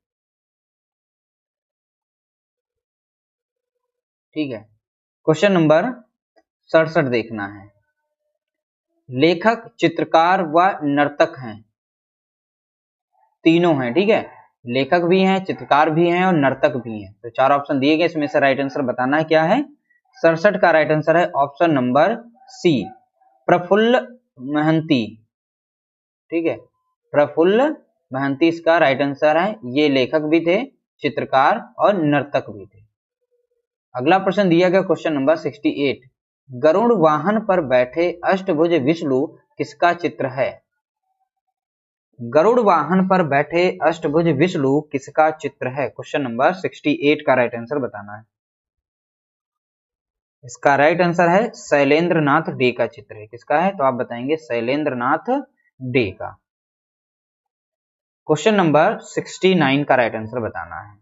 ठीक है। क्वेश्चन नंबर 67 देखना है, लेखक, चित्रकार व नर्तक हैं, तीनों हैं, ठीक है, लेखक भी हैं, चित्रकार भी हैं और नर्तक भी हैं। तो चार ऑप्शन दिए गए, इसमें से राइट आंसर बताना है क्या है। 67 का राइट आंसर है option number C, Prafulla Mohanti, ठीक है, प्रफुल्ल महंती इसका राइट आंसर है। ये लेखक भी थे, चित्रकार और नर्तक भी थे। अगला प्रश्न दिया गया क्वेश्चन नंबर 68, गरुड़ वाहन पर बैठे अष्टभुज विष्णु किसका चित्र है? गरुड़ वाहन पर बैठे अष्टभुज विष्णु किसका चित्र है? क्वेश्चन नंबर 68 का राइट आंसर बताना है। इसका राइट आंसर है शैलेंद्र नाथ डे का चित्र है। किसका है? तो आप बताएंगे शैलेंद्र नाथ डे का। क्वेश्चन नंबर 69 का राइट आंसर बताना है,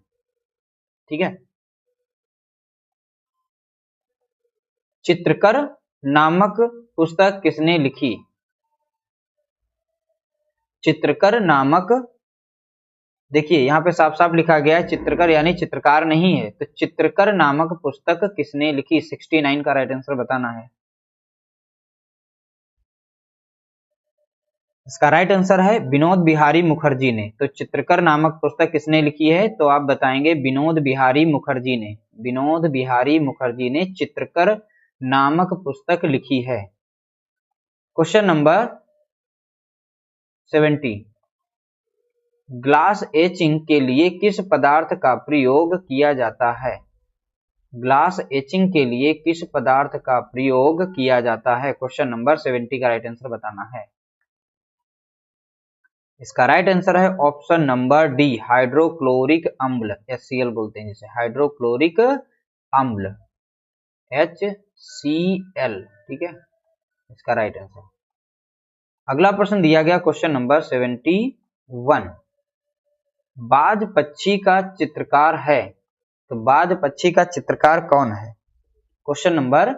ठीक है। चित्रकर नामक पुस्तक किसने लिखी? चित्रकर नामक, देखिए यहाँ पे साफ साफ लिखा गया है चित्रकर यानी चित्रकार नहीं है, तो चित्रकर नामक पुस्तक किसने लिखी? 69 का राइट आंसर बताना है। इसका राइट आंसर है विनोद बिहारी मुखर्जी ने। तो चित्रकर नामक पुस्तक किसने लिखी है? तो आप बताएंगे विनोद बिहारी मुखर्जी ने। विनोद बिहारी मुखर्जी ने चित्रकर नामक पुस्तक लिखी है। क्वेश्चन नंबर 70, ग्लास एचिंग के लिए किस पदार्थ का प्रयोग किया जाता है? ग्लास एचिंग के लिए किस पदार्थ का प्रयोग किया जाता है? क्वेश्चन नंबर 70 का राइट आंसर बताना है। इसका राइट आंसर है ऑप्शन नंबर डी, हाइड्रोक्लोरिक अम्ल, HCl बोलते हैं जिसे, हाइड्रोक्लोरिक अम्ल, HCl, ठीक है, इसका राइट आंसर। अगला प्रश्न दिया गया क्वेश्चन नंबर 71, बाज पक्षी का चित्रकार है, तो बाज पक्षी का चित्रकार कौन है? क्वेश्चन नंबर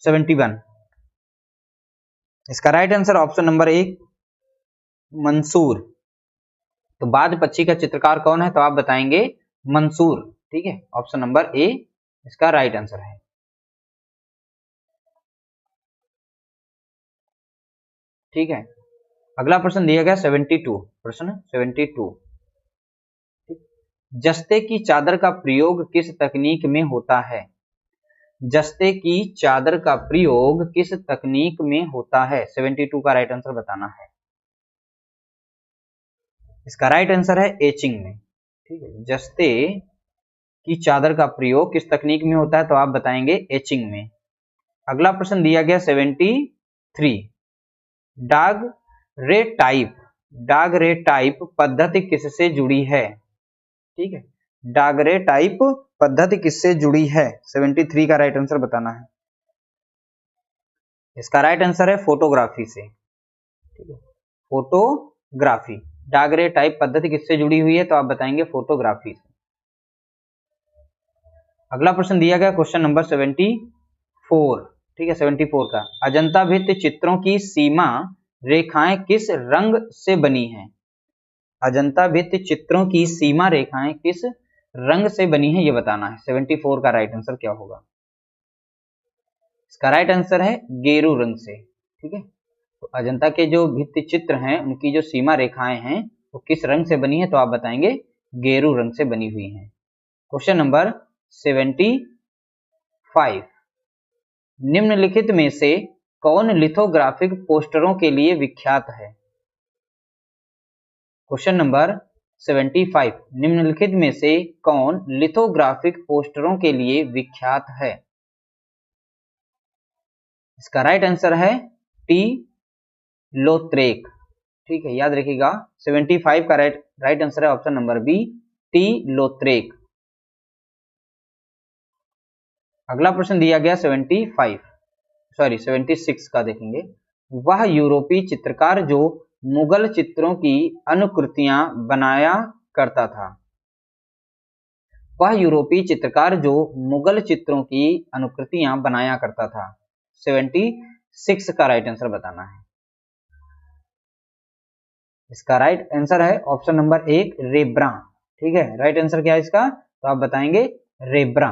71, इसका right answer option number A, Mansur. तो बाज पक्षी का चित्रकार कौन है? तो आप बताएंगे मंसूर, ठीक है, ऑप्शन नंबर ए इसका राइट आंसर है। ठीक है, अगला प्रश्न दिया गया 72, प्रश्न 72, जस्ते की चादर का प्रयोग किस तकनीक में होता है? जस्ते की चादर का प्रयोग किस तकनीक में होता है? 72 का राइट आंसर बताना है। इसका राइट आंसर है एचिंग में, ठीक है। जस्ते की चादर का प्रयोग किस तकनीक में होता है? तो आप बताएंगे एचिंग में। अगला प्रश्न दिया गया 73, डाग रे टाइप पद्धति किससे जुड़ी है? ठीक है, डाग रे टाइप पद्धति किससे जुड़ी है? 73 का राइट आंसर बताना है। इसका राइट आंसर है फोटोग्राफी से, ठीक है, फोटोग्राफी। डाग रे टाइप पद्धति किससे जुड़ी हुई है? तो आप बताएंगे फोटोग्राफी से। अगला प्रश्न दिया गया क्वेश्चन नंबर 74, ठीक है, 74 का, अजंता भित्ति चित्रों की सीमा रेखाएं किस रंग से बनी हैं? अजंता भित्ति चित्रों की सीमा रेखाएं किस रंग से बनी है, ये बताना है। 74 का राइट आंसर क्या होगा? इसका राइट आंसर है गेरू रंग से, ठीक है। तो अजंता के जो भित्ति चित्र हैं उनकी जो सीमा रेखाएं हैं वो किस रंग से बनी है? तो आप बताएंगे गेरू रंग से बनी हुई हैं। क्वेश्चन नंबर 75, निम्नलिखित में से कौन लिथोग्राफिक पोस्टरों के लिए विख्यात है? क्वेश्चन नंबर 75, निम्नलिखित में से कौन लिथोग्राफिक पोस्टरों के लिए विख्यात है? इसका राइट आंसर है टी लोत्रेक, ठीक है, याद रखिएगा। 75 का राइट आंसर है ऑप्शन नंबर बी, टी लोत्रेक। अगला प्रश्न दिया गया 76 का देखेंगे, वह यूरोपीय चित्रकार जो मुगल चित्रों की अनुकृतियां बनाया करता था। वह यूरोपीय चित्रकार जो मुगल चित्रों की अनुकृतियां बनाया करता था। 76 का राइट आंसर बताना है। इसका राइट आंसर है ऑप्शन नंबर 1, रेब्रा, ठीक है। राइट आंसर क्या है इसका? तो आप बताएंगे रेब्रा।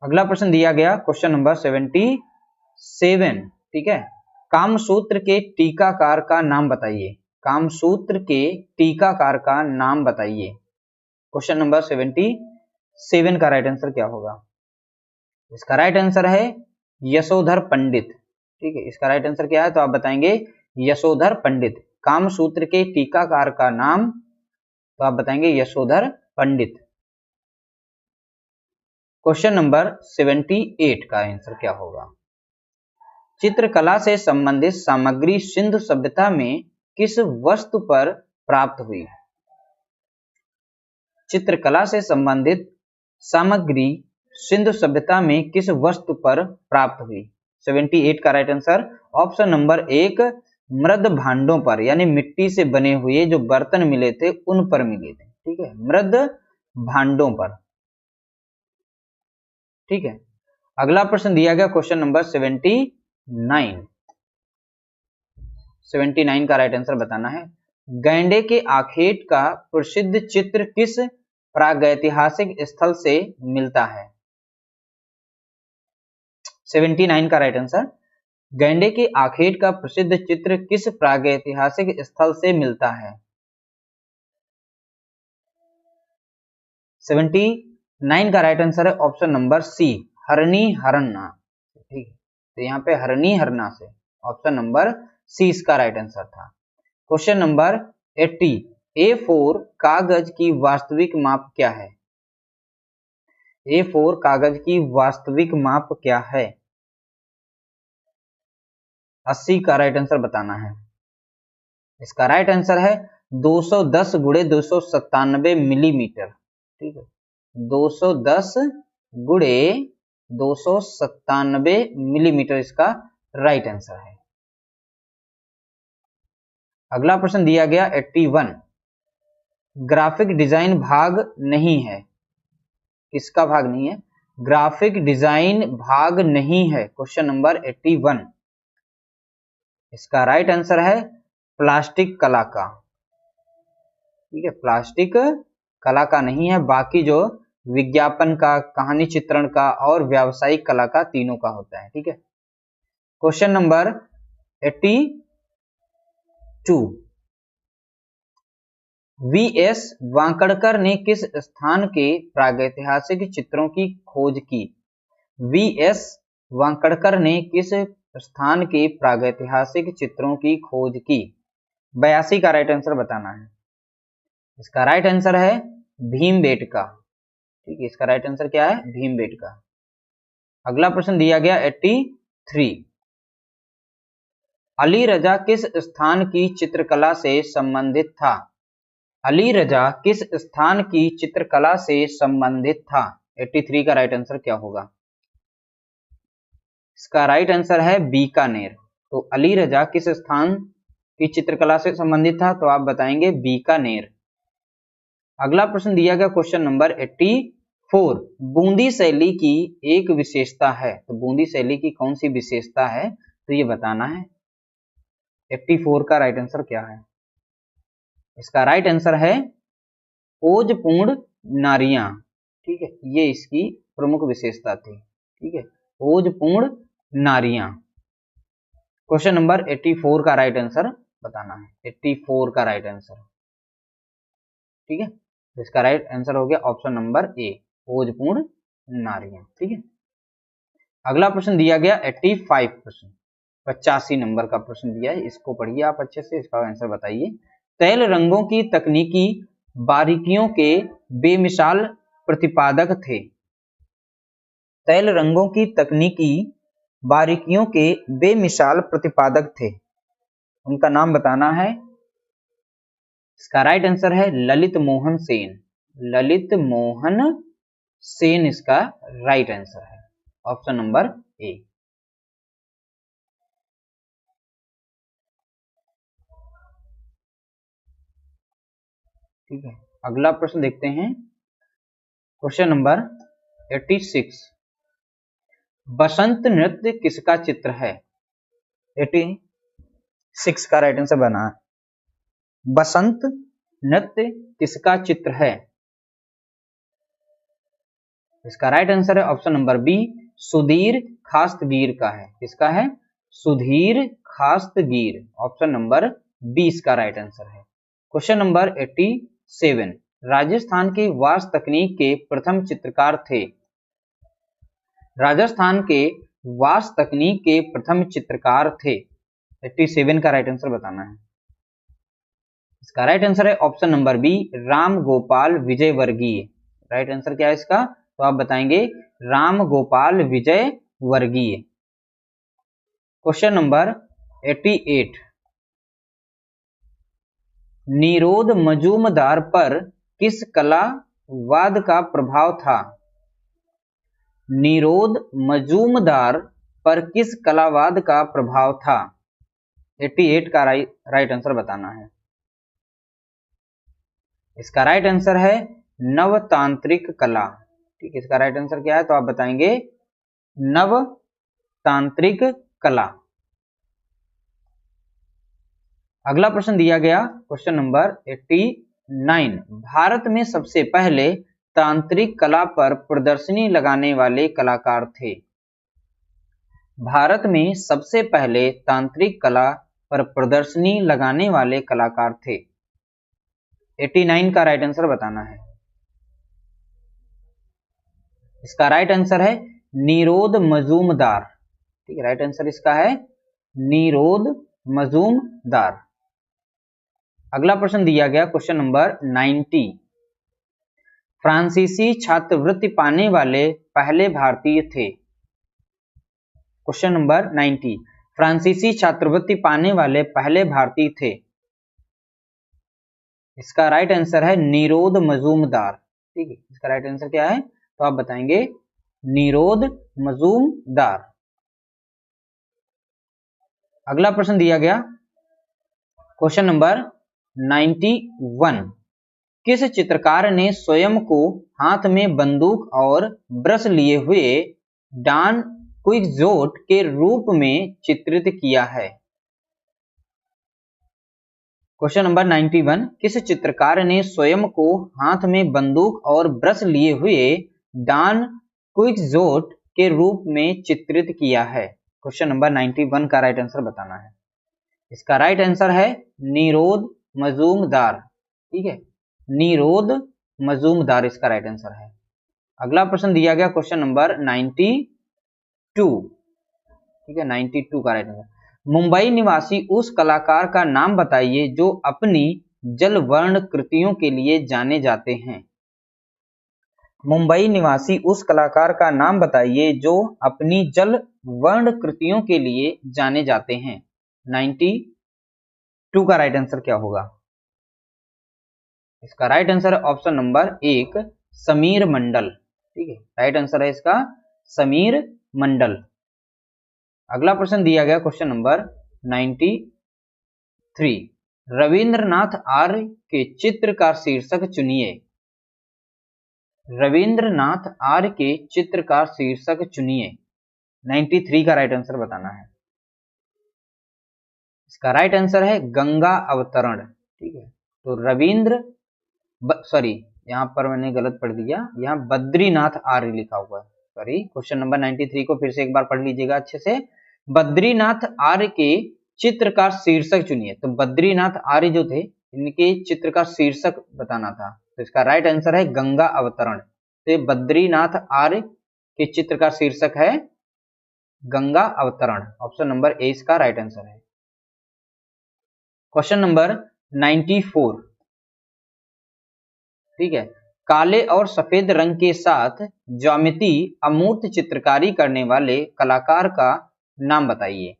अगला प्रश्न दिया गया क्वेश्चन नंबर 77, ठीक है, कामसूत्र के टीकाकार का नाम बताइए। कामसूत्र के टीकाकार का नाम बताइए। क्वेश्चन नंबर 77 का राइट आंसर क्या होगा? इसका राइट आंसर है यशोधर पंडित, ठीक है। इसका राइट आंसर क्या है? तो आप बताएंगे यशोधर पंडित। कामसूत्र के टीकाकार का नाम, तो आप बताएंगे यशोधर पंडित। क्वेश्चन नंबर 78 का आंसर क्या होगा? चित्रकला से संबंधित सामग्री सिंधु सभ्यता में किस वस्तु पर प्राप्त हुई? चित्रकला से संबंधित सामग्री सिंधु सभ्यता में किस वस्तु पर प्राप्त हुई? 78 का राइट आंसर ऑप्शन नंबर 1, मृद भांडों पर, यानी मिट्टी से बने हुए जो बर्तन मिले थे उन पर मिले थे। ठीक है, मृद भांडों पर। ठीक है, अगला प्रश्न दिया गया क्वेश्चन नंबर 79। 79 का राइट आंसर बताना है। गैंडे के आखेट का प्रसिद्ध चित्र किस प्रागैतिहासिक स्थल से मिलता है? 79 का राइट आंसर, गैंडे के आखेट का प्रसिद्ध चित्र किस प्रागैतिहासिक स्थल से मिलता है? 79 का राइट आंसर है ऑप्शन नंबर सी, हरनी हरना। ठीक है, तो यहाँ पे हरनी हरना से ऑप्शन नंबर सी इसका राइट आंसर था। क्वेश्चन नंबर 80, A4 कागज की वास्तविक माप क्या है? A4 कागज की वास्तविक माप क्या है? 80 का राइट आंसर बताना है। इसका राइट आंसर है 210 गुणे 297 मिलीमीटर। ठीक है, 210 गुणे 297 मिलीमीटर इसका राइट आंसर है। अगला प्रश्न दिया गया 81, ग्राफिक डिजाइन भाग नहीं है। किसका भाग नहीं है? ग्राफिक डिजाइन भाग नहीं है। क्वेश्चन नंबर 81, इसका राइट आंसर है प्लास्टिक कला का। ठीक है, प्लास्टिक कला का नहीं है, बाकी जो विज्ञापन का, कहानी चित्रण का और व्यावसायिक कला का, तीनों का होता है। ठीक है, क्वेश्चन नंबर 82, वी.एस. वांकड़कर ने किस स्थान के प्रागैतिहासिक चित्रों की खोज की? वी.एस. वांकड़कर ने किस स्थान के प्रागैतिहासिक चित्रों की खोज की? 82 का राइट आंसर बताना है। इसका राइट आंसर है भीमबेटका। ठीक है, इसका राइट आंसर क्या है? भीमबेटका। अगला प्रश्न दिया गया 83, अली रजा किस स्थान की चित्रकला से संबंधित था? अली रजा किस स्थान की चित्रकला से संबंधित था? 83 का राइट आंसर क्या होगा? इसका राइट आंसर है बीकानेर। तो अली रजा किस स्थान की चित्रकला से संबंधित था? तो आप बताएंगे बीकानेर। अगला प्रश्न दिया गया क्वेश्चन नंबर 84, बूंदी शैली की एक विशेषता है। तो बूंदी शैली की कौन सी विशेषता है, तो ये बताना है। 84 का राइट आंसर क्या है? इसका राइट आंसर है ओजपूर्ण नारियां। ठीक है, ये इसकी प्रमुख विशेषता थी। ठीक है, ओजपूर्ण नारियां। क्वेश्चन नंबर 84 का राइट आंसर बताना है। 84 का राइट आंसर। ठीक है, तो इसका राइट आंसर हो गया ऑप्शन नंबर ए, ओजपूर्ण नारियां। ठीक है, अगला प्रश्न दिया गया 85 प्रश्न, 85 नंबर का प्रश्न दिया है, इसको पढ़िए आप अच्छे से, इसका आंसर बताइए। तैल रंगों की तकनीकी बारीकियों के बेमिसाल प्रतिपादक थे। तैल रंगों की तकनीकी बारीकियों के बेमिसाल प्रतिपादक थे, उनका नाम बताना है। इसका राइट आंसर है ललित मोहन सेन। ललित मोहन सेन इसका राइट आंसर है, ऑप्शन नंबर ए। ठीक है, अगला प्रश्न देखते हैं, क्वेश्चन नंबर 86, बसंत नृत्य किसका चित्र है? 86 का राइट आंसर बना है, बसंत नृत्य किसका चित्र है? इसका राइट आंसर है option number B, Sudhir Khastgir का है। किसका है? Sudhir Khastgir, option number B इसका राइट आंसर है। क्वेश्चन नंबर 87, राजस्थान की वास तकनीक के प्रथम चित्रकार थे। राजस्थान के वास तकनीक के प्रथम चित्रकार थे। 87 का राइट आंसर बताना है। इसका राइट आंसर है option number B, Ram Gopal Vijayvargiya. Right answer क्या है इसका? तो आप बताएंगे राम गोपाल विजयवर्गीय। क्वेश्चन नंबर 88, निरोध मजूमदार पर किस कलावाद का प्रभाव था? निरोध मजूमदार पर किस कलावाद का प्रभाव था? 88 का राइट आंसर बताना है। इसका राइट आंसर है नवतांत्रिक कला। ठीक है, इसका राइट आंसर क्या है तो आप बताएंगे नवतांत्रिक कला। अगला प्रश्न दिया गया क्वेश्चन नंबर 89, भारत में सबसे पहले तांत्रिक कला पर प्रदर्शनी लगाने वाले कलाकार थे। भारत में सबसे पहले तांत्रिक कला पर प्रदर्शनी लगाने वाले कलाकार थे। 89 का राइट आंसर बताना है। इसका राइट आंसर है निरोध मजूमदार। ठीक है, राइट आंसर इसका है निरोध मजूमदार। अगला प्रश्न दिया गया क्वेश्चन नंबर 90, फ्रांसीसी छात्रवृत्ति पाने वाले पहले भारतीय थे। क्वेश्चन नंबर 90, फ्रांसीसी छात्रवृत्ति पाने वाले पहले भारतीय थे। इसका राइट आंसर है निरोध मजूमदार। ठीक है, इसका राइट आंसर क्या है तो आप बताएंगे निरोध मजूमदार। अगला प्रश्न दिया गया क्वेश्चन नंबर 91, किस चित्रकार ने स्वयं को हाथ में बंदूक और ब्रश लिए हुए डॉन क्विक्सोट के रूप में चित्रित किया है। क्वेश्चन नंबर 91, किस चित्रकार ने स्वयं को हाथ में बंदूक और ब्रश लिए हुए डॉन क्विक्सोट के रूप में चित्रित किया है। क्वेश्चन नंबर 91 का राइट आंसर बताना है। इसका राइट आंसर है निरोध मजूमदार। ठीक है, निरोध मजूमदार इसका राइट आंसर है। अगला प्रश्न दिया गया क्वेश्चन नंबर 92। ठीक है, 92 का राइट आंसर, मुंबई निवासी उस कलाकार का नाम बताइए जो अपनी जल वर्ण कृतियों के लिए जाने जाते हैं। मुंबई निवासी उस कलाकार का नाम बताइए जो अपनी जल वर्ण कृतियों के लिए जाने जाते हैं। 92 का राइट आंसर क्या होगा? इसका राइट आंसर है ऑप्शन नंबर 1 समीर मंडल। ठीक है, राइट आंसर है इसका समीर मंडल। अगला प्रश्न दिया गया क्वेश्चन नंबर 93, रविंद्रनाथ आर्य के चित्र का शीर्षक चुनिए। रविंद्रनाथ आर्य के चित्र का शीर्षक चुनिए। 93 का राइट आंसर बताना है। इसका राइट आंसर है गंगा अवतरण। ठीक है, तो यहाँ पर मैंने गलत पढ़ दिया, यहाँ बद्रीनाथ आर्य लिखा हुआ है। सॉरी, क्वेश्चन नंबर 93 को फिर से एक बार पढ़ लीजिएगा अच्छे से। बद्रीनाथ आर्य के चित्र का शीर्षक चुनिए। तो बद्रीनाथ आर्य जो थे इनके चित्र का शीर्षक बताना था, तो इसका राइट आंसर है गंगा अवतरण। तो बद्रीनाथ आर्य के चित्र का शीर्षक है गंगा अवतरण। ऑप्शन नंबर ए इसका राइट आंसर है। Question number 94। ठीक है, काले और सफेद रंग के साथ ज्यामिति अमूर्त चित्रकारी करने वाले कलाकार का नाम बताइए।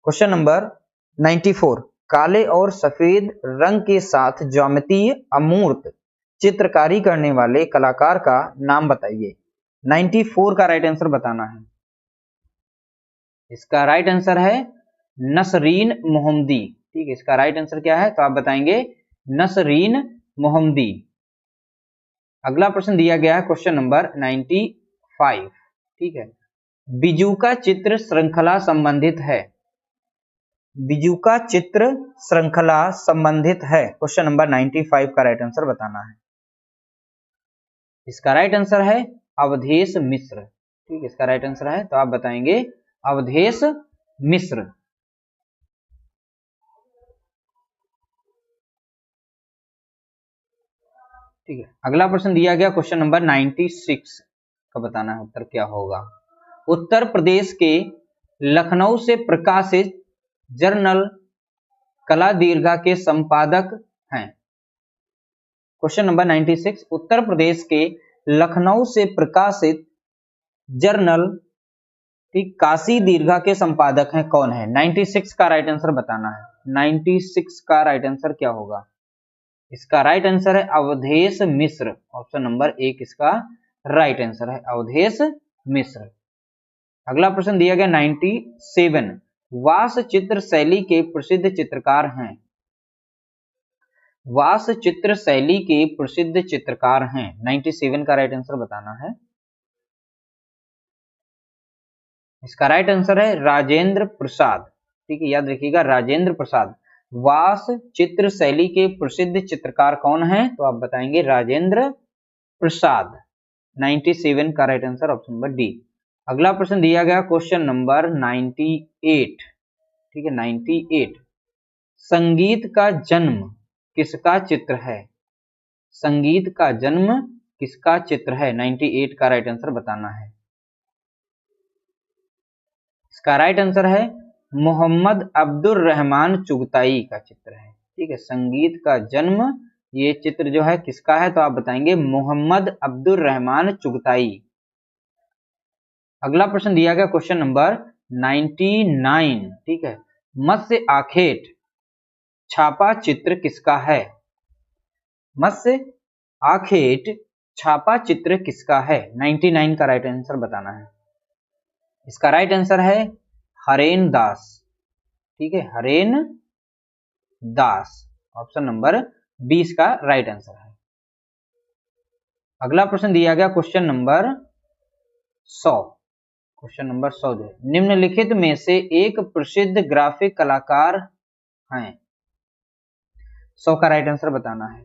क्वेश्चन नंबर 94, काले और सफेद रंग के साथ ज्यामितीय अमूर्त चित्रकारी करने वाले कलाकार का नाम बताइए। 94 का राइट आंसर बताना है। इसका राइट आंसर है नसरीन मोहम्मदी। ठीक है, इसका राइट आंसर क्या है तो आप बताएंगे नसरीन मोहम्मदी। अगला प्रश्न दिया गया है क्वेश्चन नंबर 95। ठीक है, बिजूका चित्र श्रृंखला संबंधित है। बिजूका चित्र श्रृंखला संबंधित है। क्वेश्चन नंबर 95 का राइट आंसर बताना है। इसका राइट आंसर है अवधेश मिश्र। ठीक है, इसका राइट आंसर है तो आप बताएंगे अवधेश मिश्र। ठीक है, अगला प्रश्न दिया गया क्वेश्चन नंबर 96 का बताना है उत्तर क्या होगा। उत्तर प्रदेश के लखनऊ से प्रकाशित जर्नल कला दीर्घा के संपादक हैं। क्वेश्चन नंबर 96, उत्तर प्रदेश के लखनऊ से प्रकाशित जर्नल काशी दीर्घा के संपादक हैं कौन है? 96 का राइट आंसर बताना है। 96 का राइट आंसर क्या होगा? इसका राइट आंसर है अवधेश मिश्र। ऑप्शन नंबर 1 इसका राइट आंसर है अवधेश मिश्र। अगला प्रश्न दिया गया 97, वास चित्र शैली के प्रसिद्ध चित्रकार हैं। वास चित्र शैली के प्रसिद्ध चित्रकार हैं। 97 का राइट आंसर बताना है। इसका राइट आंसर है राजेंद्र प्रसाद। ठीक है, याद रखिएगा राजेंद्र प्रसाद। वास चित्र शैली के प्रसिद्ध चित्रकार कौन है? तो आप बताएंगे राजेंद्र प्रसाद। 97 का right answer option number D. अगला प्रश्न दिया गया क्वेश्चन नंबर 98। ठीक है, 98। संगीत का जन्म किसका चित्र है? संगीत का जन्म किसका चित्र है? 98 का राइट आंसर बताना है। इसका राइट आंसर है मोहम्मद अब्दुल रहमान चुगताई का चित्र है। ठीक है, संगीत का जन्म ये चित्र जो है किसका है? तो आप बताएंगे मोहम्मद अब्दुल रहमान चुगताई। अगला प्रश्न दिया गया क्वेश्चन नंबर 99। ठीक है, मत्स्य आखेट छापा चित्र किसका है? मत्स्य आखेट छापा चित्र किसका है? 99 का राइट आंसर बताना है। इसका राइट आंसर है हरेन दास। ठीक है, हरेन दास। ऑप्शन नंबर 20 का राइट आंसर है। अगला प्रश्न दिया गया क्वेश्चन नंबर 100। क्वेश्चन नंबर 100 जो है, निम्नलिखित में से एक प्रसिद्ध ग्राफिक कलाकार हैं। 100 का राइट आंसर बताना है।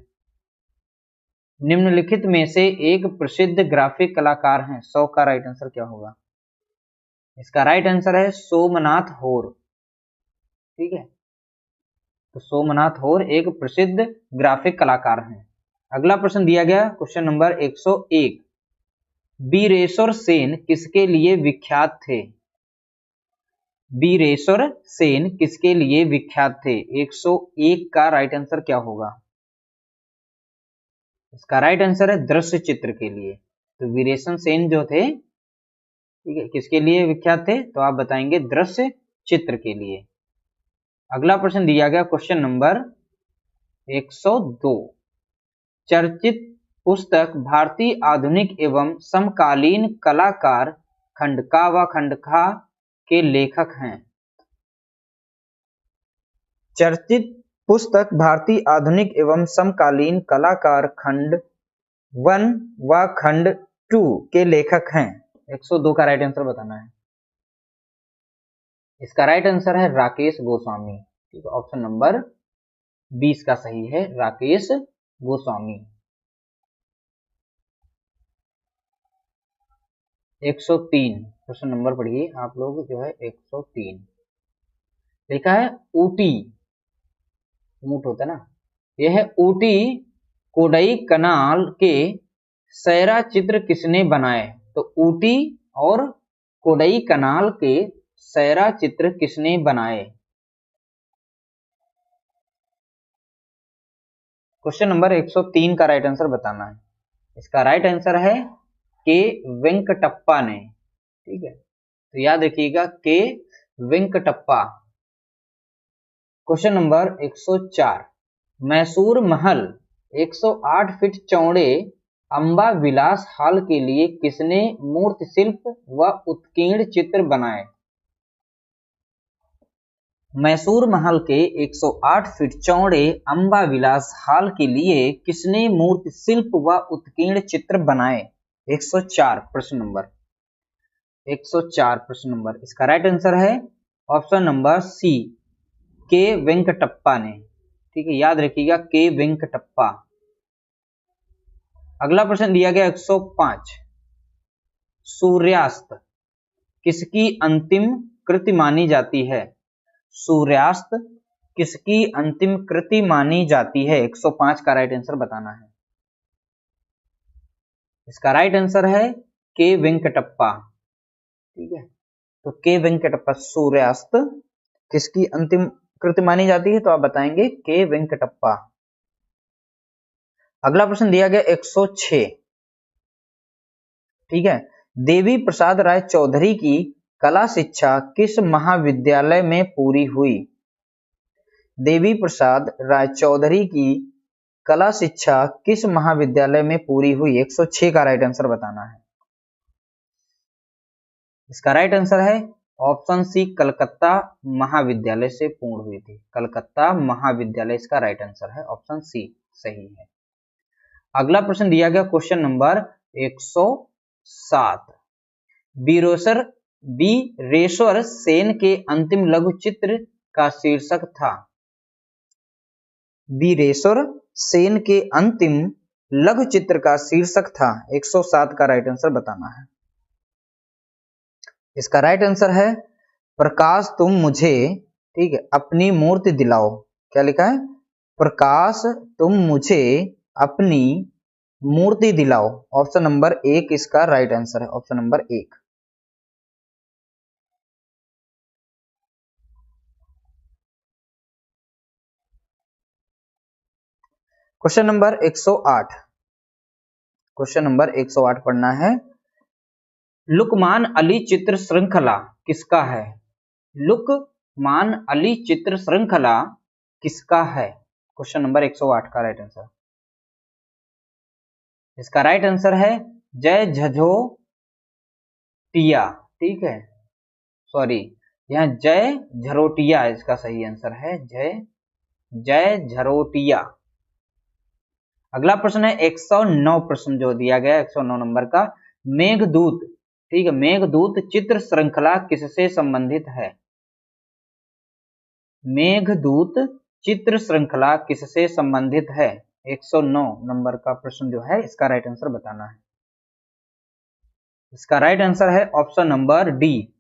निम्नलिखित में से एक प्रसिद्ध ग्राफिक कलाकार हैं। 100 का राइट आंसर क्या होगा? इसका राइट आंसर है सोमनाथ होर। ठीक है, तो सोमनाथ होर एक प्रसिद्ध ग्राफिक कलाकार हैं। अगला प्रश्न दिया गया क्वेश्चन नंबर 101। वीरेश्वर सेन किसके लिए विख्यात थे? वीरेश्वर सेन किसके लिए विख्यात थे? 101 का राइट आंसर क्या होगा? इसका राइट आंसर है दृश्य चित्र के लिए। तो वीरेश्वर सेन जो थे, ठीक है, किसके लिए विख्यात थे? तो आप बताएंगे दृश्य चित्र के लिए। अगला प्रश्न दिया गया क्वेश्चन नंबर 102। चर्चित पुस्तक भारतीय आधुनिक एवं समकालीन कलाकार खंडका व खंडका के लेखक हैं। चर्चित पुस्तक भारतीय आधुनिक एवं समकालीन कलाकार खंड 1 व खंड 2 के लेखक हैं। 102 का राइट आंसर बताना है। इसका राइट आंसर है राकेश गोस्वामी। ठीक है, ऑप्शन नंबर 20 का सही है, राकेश गोस्वामी। 103 क्वेश्चन नंबर पढ़िए आप लोग जो है 103। लिखा है ऊटी, ऊंट होता है ना, यह है ऊटी कोडई कनाल के सैरा चित्र किसने बनाए? तो ऊटी और कोडई कनाल के सैरा चित्र किसने बनाए? क्वेश्चन नंबर 103 का राइट आंसर बताना है। इसका राइट आंसर है के वेंकटप्पा ने। ठीक है, तो याद रखिएगा के वेंकटप्पा। Question number 104। मैसूर महल 108 फीट चौड़े अंबा विलास हॉल के लिए किसने मूर्ति शिल्प व उत्कीर्ण चित्र बनाए? मैसूर महल के 108 फीट चौड़े अंबा विलास हॉल के लिए किसने मूर्ति शिल्प व उत्कीर्ण चित्र बनाए? 104 प्रश्न नंबर 104 प्रश्न नंबर। इसका राइट आंसर है ऑप्शन नंबर सी, के वेंकटप्पा ने। ठीक है, याद रखिएगा के वेंकटप्पा। अगला प्रश्न दिया गया 105। सूर्यास्त किसकी अंतिम कृति मानी जाती है? सूर्यास्त किसकी अंतिम कृति मानी जाती है? 105 का राइट आंसर बताना है। इसका राइट आंसर है के वेंकटप्पा। ठीक है, तो के वेंकटप्पा सूर्यास्त किसकी अंतिम कृति मानी जाती है? तो आप बताएंगे के वेंकटप्पा। अगला प्रश्न दिया गया 106। ठीक है, देवी प्रसाद राय चौधरी की कला शिक्षा किस महाविद्यालय में पूरी हुई? देवी प्रसाद राय चौधरी की कला शिक्षा किस महाविद्यालय में पूरी हुई? 106 का राइट आंसर बताना है। इसका राइट आंसर है ऑप्शन सी कलकत्ता महाविद्यालय से पूर्ण हुई थी। कलकत्ता महाविद्यालय इसका राइट आंसर है, ऑप्शन सी सही है। अगला प्रश्न दिया गया क्वेश्चन नंबर 107। वीरेश्वर सेन के अंतिम लघु चित्र का शीर्षक था। वीरेश्वर सेन के अंतिम लघु चित्र का शीर्षक था। 107 का राइट आंसर बताना है। इसका राइट आंसर है प्रकाश तुम मुझे, ठीक है, अपनी मूर्ति दिलाओ। क्या लिखा है? प्रकाश तुम मुझे अपनी मूर्ति दिलाओ। ऑप्शन नंबर 1 इसका राइट आंसर है, option number 1। Question number 108। Question number 108 पढ़ना है। लुकमान अली चित्र श्रृंखला किसका है? लुकमान अली चित्र श्रृंखला किसका है? क्वेश्चन नंबर 108 का राइट आंसर। इसका राइट आंसर है जय झरोटिया, ठीक है, सॉरी यहाँ जय झरोटिया इसका सही आंसर है, जय झरोटिया। अगला प्रश्न है 109 प्रश्न जो दिया गया 109 नंबर का। मेघदूत, ठीक है, मेघदूत चित्र श्रृंखला किससे संबंधित है? मेघदूत चित्र श्रृंखला किससे संबंधित है? 109 नंबर का प्रश्न जो है इसका राइट आंसर बताना है। इसका राइट आंसर है ऑप्शन नंबर डी,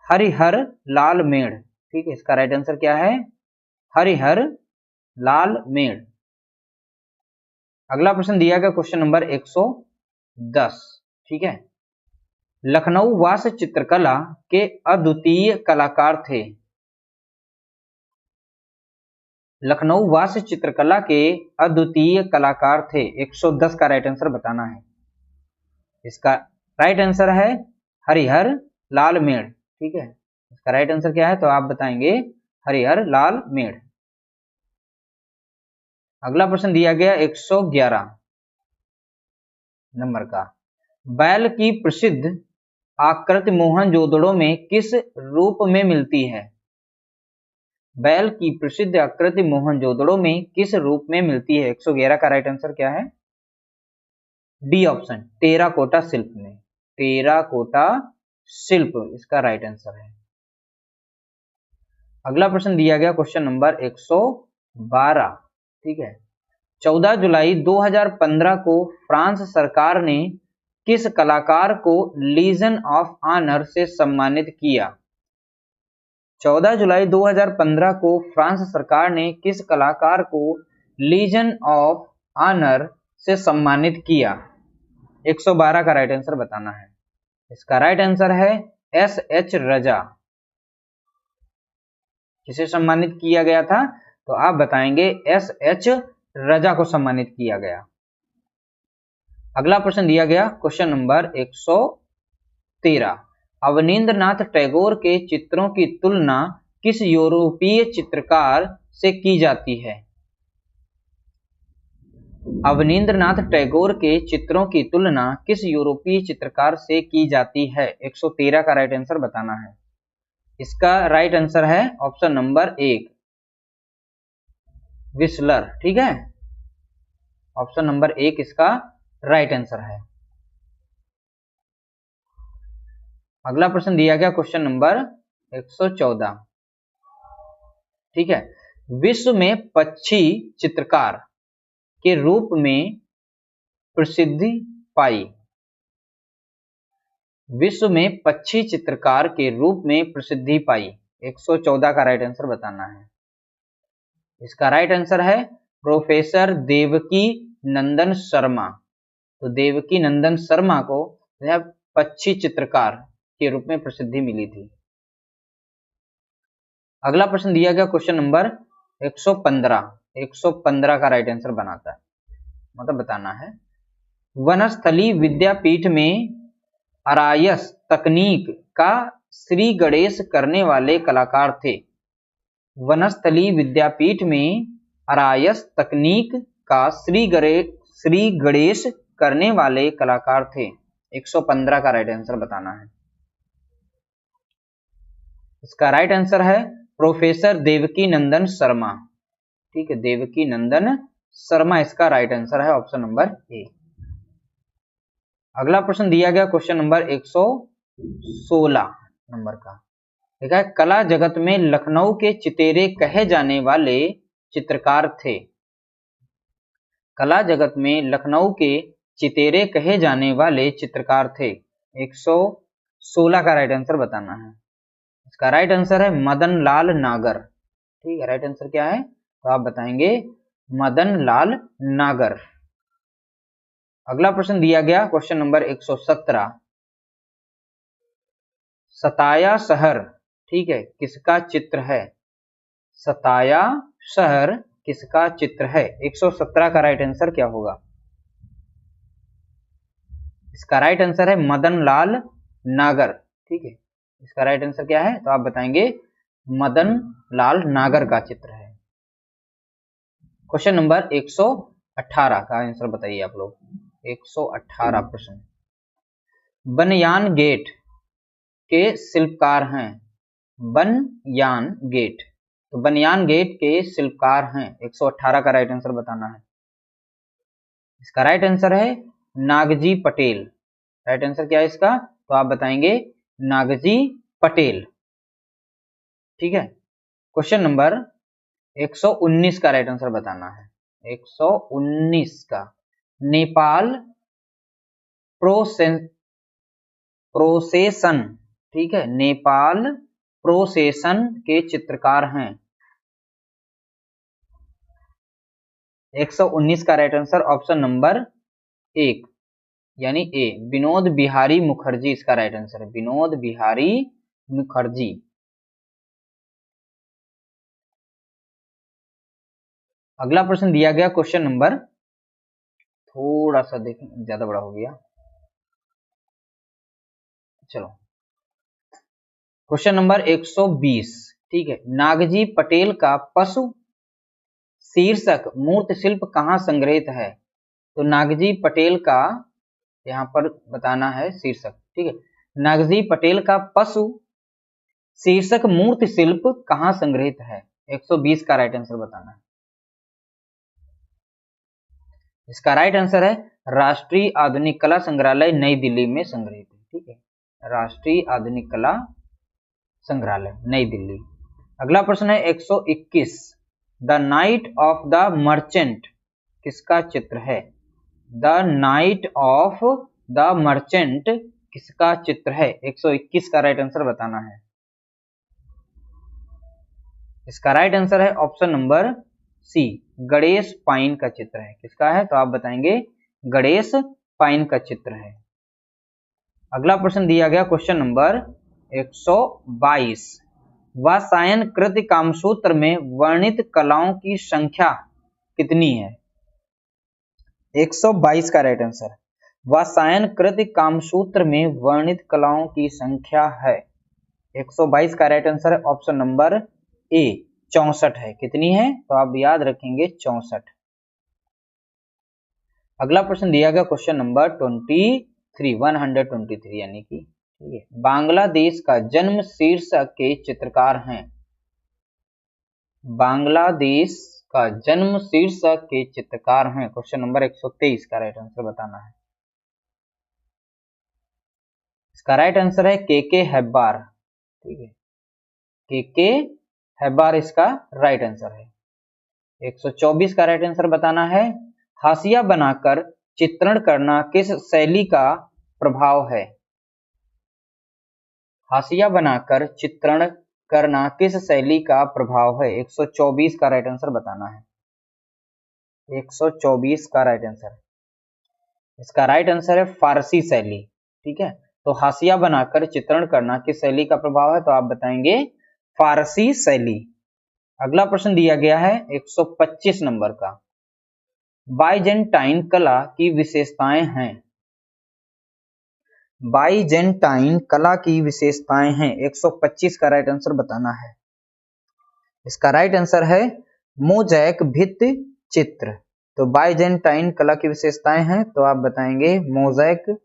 हरिहर लाल मेड़, ठीक है। इसका राइट आंसर क्या है? हरिहर लाल मेड़। अगला प्रश्न दिया गया क्वेश्चन नंबर 110, ठीक है। लखनऊ वास चित्रकला के अद्वितीय कलाकार थे। लखनऊ वास चित्रकला के अद्वितीय कलाकार थे। 110 का राइट आंसर बताना है। इसका राइट आंसर है हरिहर लाल मेड़, ठीक है। इसका राइट आंसर क्या है तो आप बताएंगे हरिहर लाल मेड़। अगला प्रश्न दिया गया 111 नंबर का। बैल की प्रसिद्ध आकृति मोहनजोदड़ो में किस रूप में मिलती है? बैल की प्रसिद्ध आकृति मोहनजोदड़ो में किस रूप में मिलती है? 111 का राइट आंसर क्या है? डी ऑप्शन, टेराकोटा शिल्प में। टेराकोटा शिल्प इसका राइट आंसर है। अगला प्रश्न दिया गया क्वेश्चन नंबर 112, ठीक है। 14 जुलाई 2015 को फ्रांस सरकार ने किस कलाकार को लीजन ऑफ ऑनर से सम्मानित किया? 14 जुलाई 2015 को फ्रांस सरकार ने किस कलाकार को लीजन ऑफ ऑनर से सम्मानित किया? 112 का राइट आंसर बताना है। इसका राइट आंसर है एस.एच. रजा। किसे सम्मानित किया गया था तो आप बताएंगे एस.एच. रजा को सम्मानित किया गया। अगला प्रश्न दिया गया क्वेश्चन नंबर 113। अवनींद्रनाथ टैगोर के चित्रों की तुलना किस यूरोपीय चित्रकार से की जाती है? अवनींद्रनाथ टैगोर के चित्रों की तुलना किस यूरोपीय चित्रकार से की जाती है? 113 का राइट आंसर बताना है। इसका राइट आंसर है ऑप्शन नंबर 1 विस्लर, ठीक है। ऑप्शन नंबर 1 इसका राइट आंसर है। अगला प्रश्न दिया गया क्वेश्चन नंबर 114, ठीक है। विश्व में पक्षी चित्रकार के रूप में प्रसिद्धि पाई। विश्व में पक्षी चित्रकार के रूप में प्रसिद्धि पाई। 114 का राइट आंसर बताना है। इसका राइट आंसर है प्रोफेसर देवकी नंदन शर्मा। तो देवकी नंदन शर्मा को पक्षी चित्रकार के रूप में प्रसिद्धि मिली थी। अगला प्रश्न दिया गया क्वेश्चन नंबर 115। 115 का राइट आंसर बनाता है, मतलब बताना है। वनस्थली विद्यापीठ में आरआईएस तकनीक का श्री गणेश करने वाले कलाकार थे। वनस्थली विद्यापीठ में आरआईएस तकनीक का श्री गणेश करने वाले कलाकार थे। 115 का राइट आंसर बताना है। इसका राइट आंसर है प्रोफेसर देवकी नंदन शर्मा। ठीक है, देवकी नंदन शर्मा इसका राइट आंसर है, ऑप्शन नंबर ए। अगला प्रश्न दिया गया क्वेश्चन नंबर 116 नंबर का। ठीक है, कला जगत में लखनऊ के चितेरे कहे जाने वाले चित्रकार थे। कला जगत में लखनऊ के चितेरे कहे जाने वाले चित्रकार थे। 116 का राइट आंसर बताना है। इसका राइट आंसर है मदन लाल नागर। ठीक है, राइट आंसर क्या है तो आप बताएंगे मदन लाल नागर। अगला प्रश्न दिया गया क्वेश्चन नंबर 117, सताया शहर, ठीक है, किसका चित्र है। सताया शहर किसका चित्र है। 117 का राइट आंसर क्या होगा। इसका राइट आंसर है मदन लाल नागर। ठीक है, इसका राइट आंसर क्या है तो आप बताएंगे मदन लाल नागर का चित्र है। क्वेश्चन नंबर 118 का आंसर बताइए आप लोग। 118 प्रश्न, बनयान गेट के शिल्पकार हैं। बनयान गेट, तो बनयान गेट के शिल्पकार हैं। 118 का राइट आंसर बताना है। इसका राइट आंसर है नागजी पटेल। राइट आंसर क्या है इसका तो आप बताएंगे नागजी पटेल। ठीक है, क्वेश्चन नंबर 119 का राइट आंसर बताना है। 119 का, नेपाल प्रोसेसन, ठीक है, नेपाल प्रोसेसन के चित्रकार हैं। 119 का राइट आंसर ऑप्शन नंबर 1 यानी ए, विनोद बिहारी मुखर्जी इसका राइट आंसर है। विनोद बिहारी मुखर्जी। अगला प्रश्न दिया गया क्वेश्चन नंबर, थोड़ा सा देखें ज्यादा बड़ा हो गया, चलो क्वेश्चन नंबर 120। ठीक है, नागजी पटेल का पशु शीर्षक मूर्ति शिल्प कहाँ संग्रहित है। तो नागजी पटेल का यहाँ पर बताना है शीर्षक। ठीक है, नागजी पटेल का पशु शीर्षक मूर्ति शिल्प कहाँ संग्रहित है। 120 का राइट आंसर बताना है। इसका राइट आंसर है राष्ट्रीय आधुनिक कला संग्रहालय नई दिल्ली में संग्रहित है। ठीक है, राष्ट्रीय आधुनिक कला संग्रहालय नई दिल्ली। अगला प्रश्न है 121, the night of the merchant किसका चित्र है। The night of the merchant किसका चित्र है। 121 का राइट आंसर बताना है। इसका राइट आंसर है option number C, Ganesh Pyne का चित्र है। किसका है तो आप बताएंगे गणेश पाइन का चित्र है। अगला प्रश्न दिया गया क्वेश्चन नंबर 122, वात्स्यायन कृत कामसूत्र में वर्णित कलाओं की संख्या कितनी है। 122 का राइट आंसर, वात्स्यायन कृत कामसूत्र में वर्णित कलाओं की संख्या है। 122 का राइट आंसर है ऑप्शन नंबर ए, 64 है। कितनी है तो आप याद रखेंगे 64। अगला प्रश्न दिया गया क्वेश्चन नंबर 123 यानी कि, ठीक है, बांग्लादेश का जन्म शीर्षक के चित्रकार हैं। बांग्लादेश का जन्म शीर्षक के चित्रकार हैं। क्वेश्चन नंबर 123 का राइट आंसर बताना है। इसका राइट आंसर है के हैब्बार। ठीक है, के हैब्बार इसका राइट आंसर है। 124 का राइट आंसर बताना है, हाशिया बनाकर चित्रण करना किस शैली का प्रभाव है। हाशिया बनाकर चित्रण करना किस शैली का प्रभाव है। 124 का राइट आंसर बताना है। 124 का राइट आंसर, इसका राइट आंसर है फारसी शैली। ठीक है, तो हाशिया बनाकर चित्रण करना किस शैली का प्रभाव है तो आप बताएंगे फारसी शैली। अगला प्रश्न दिया गया है 125 नंबर का, बाइजेंटाइन कला की विशेषताएं हैं। बाइजेंटाइन कला की विशेषताएं हैं। 125 का राइट आंसर बताना है। इसका राइट आंसर है मोज़ैक भित्ति चित्र। तो बाइजेंटाइन कला की विशेषताएं हैं तो आप बताएंगे मोज़ैक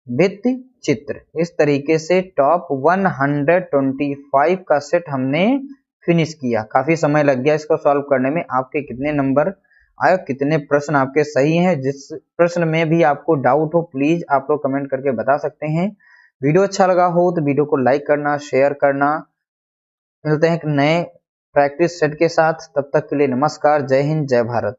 भित्ति चित्र। इस तरीके से टॉप 125 का सेट हमने फिनिश किया। काफी समय लग गया इसको सॉल्व करने में। आपके कितने नंबर आए, कितने प्रश्न आपके सही हैं? जिस प्रश्न में भी आपको डाउट हो प्लीज आप लोग कमेंट करके बता सकते हैं। वीडियो अच्छा लगा हो तो वीडियो को लाइक करना, शेयर करना। मिलते हैं एक नए प्रैक्टिस सेट के साथ, तब तक के लिए नमस्कार, जय हिंद, जय भारत।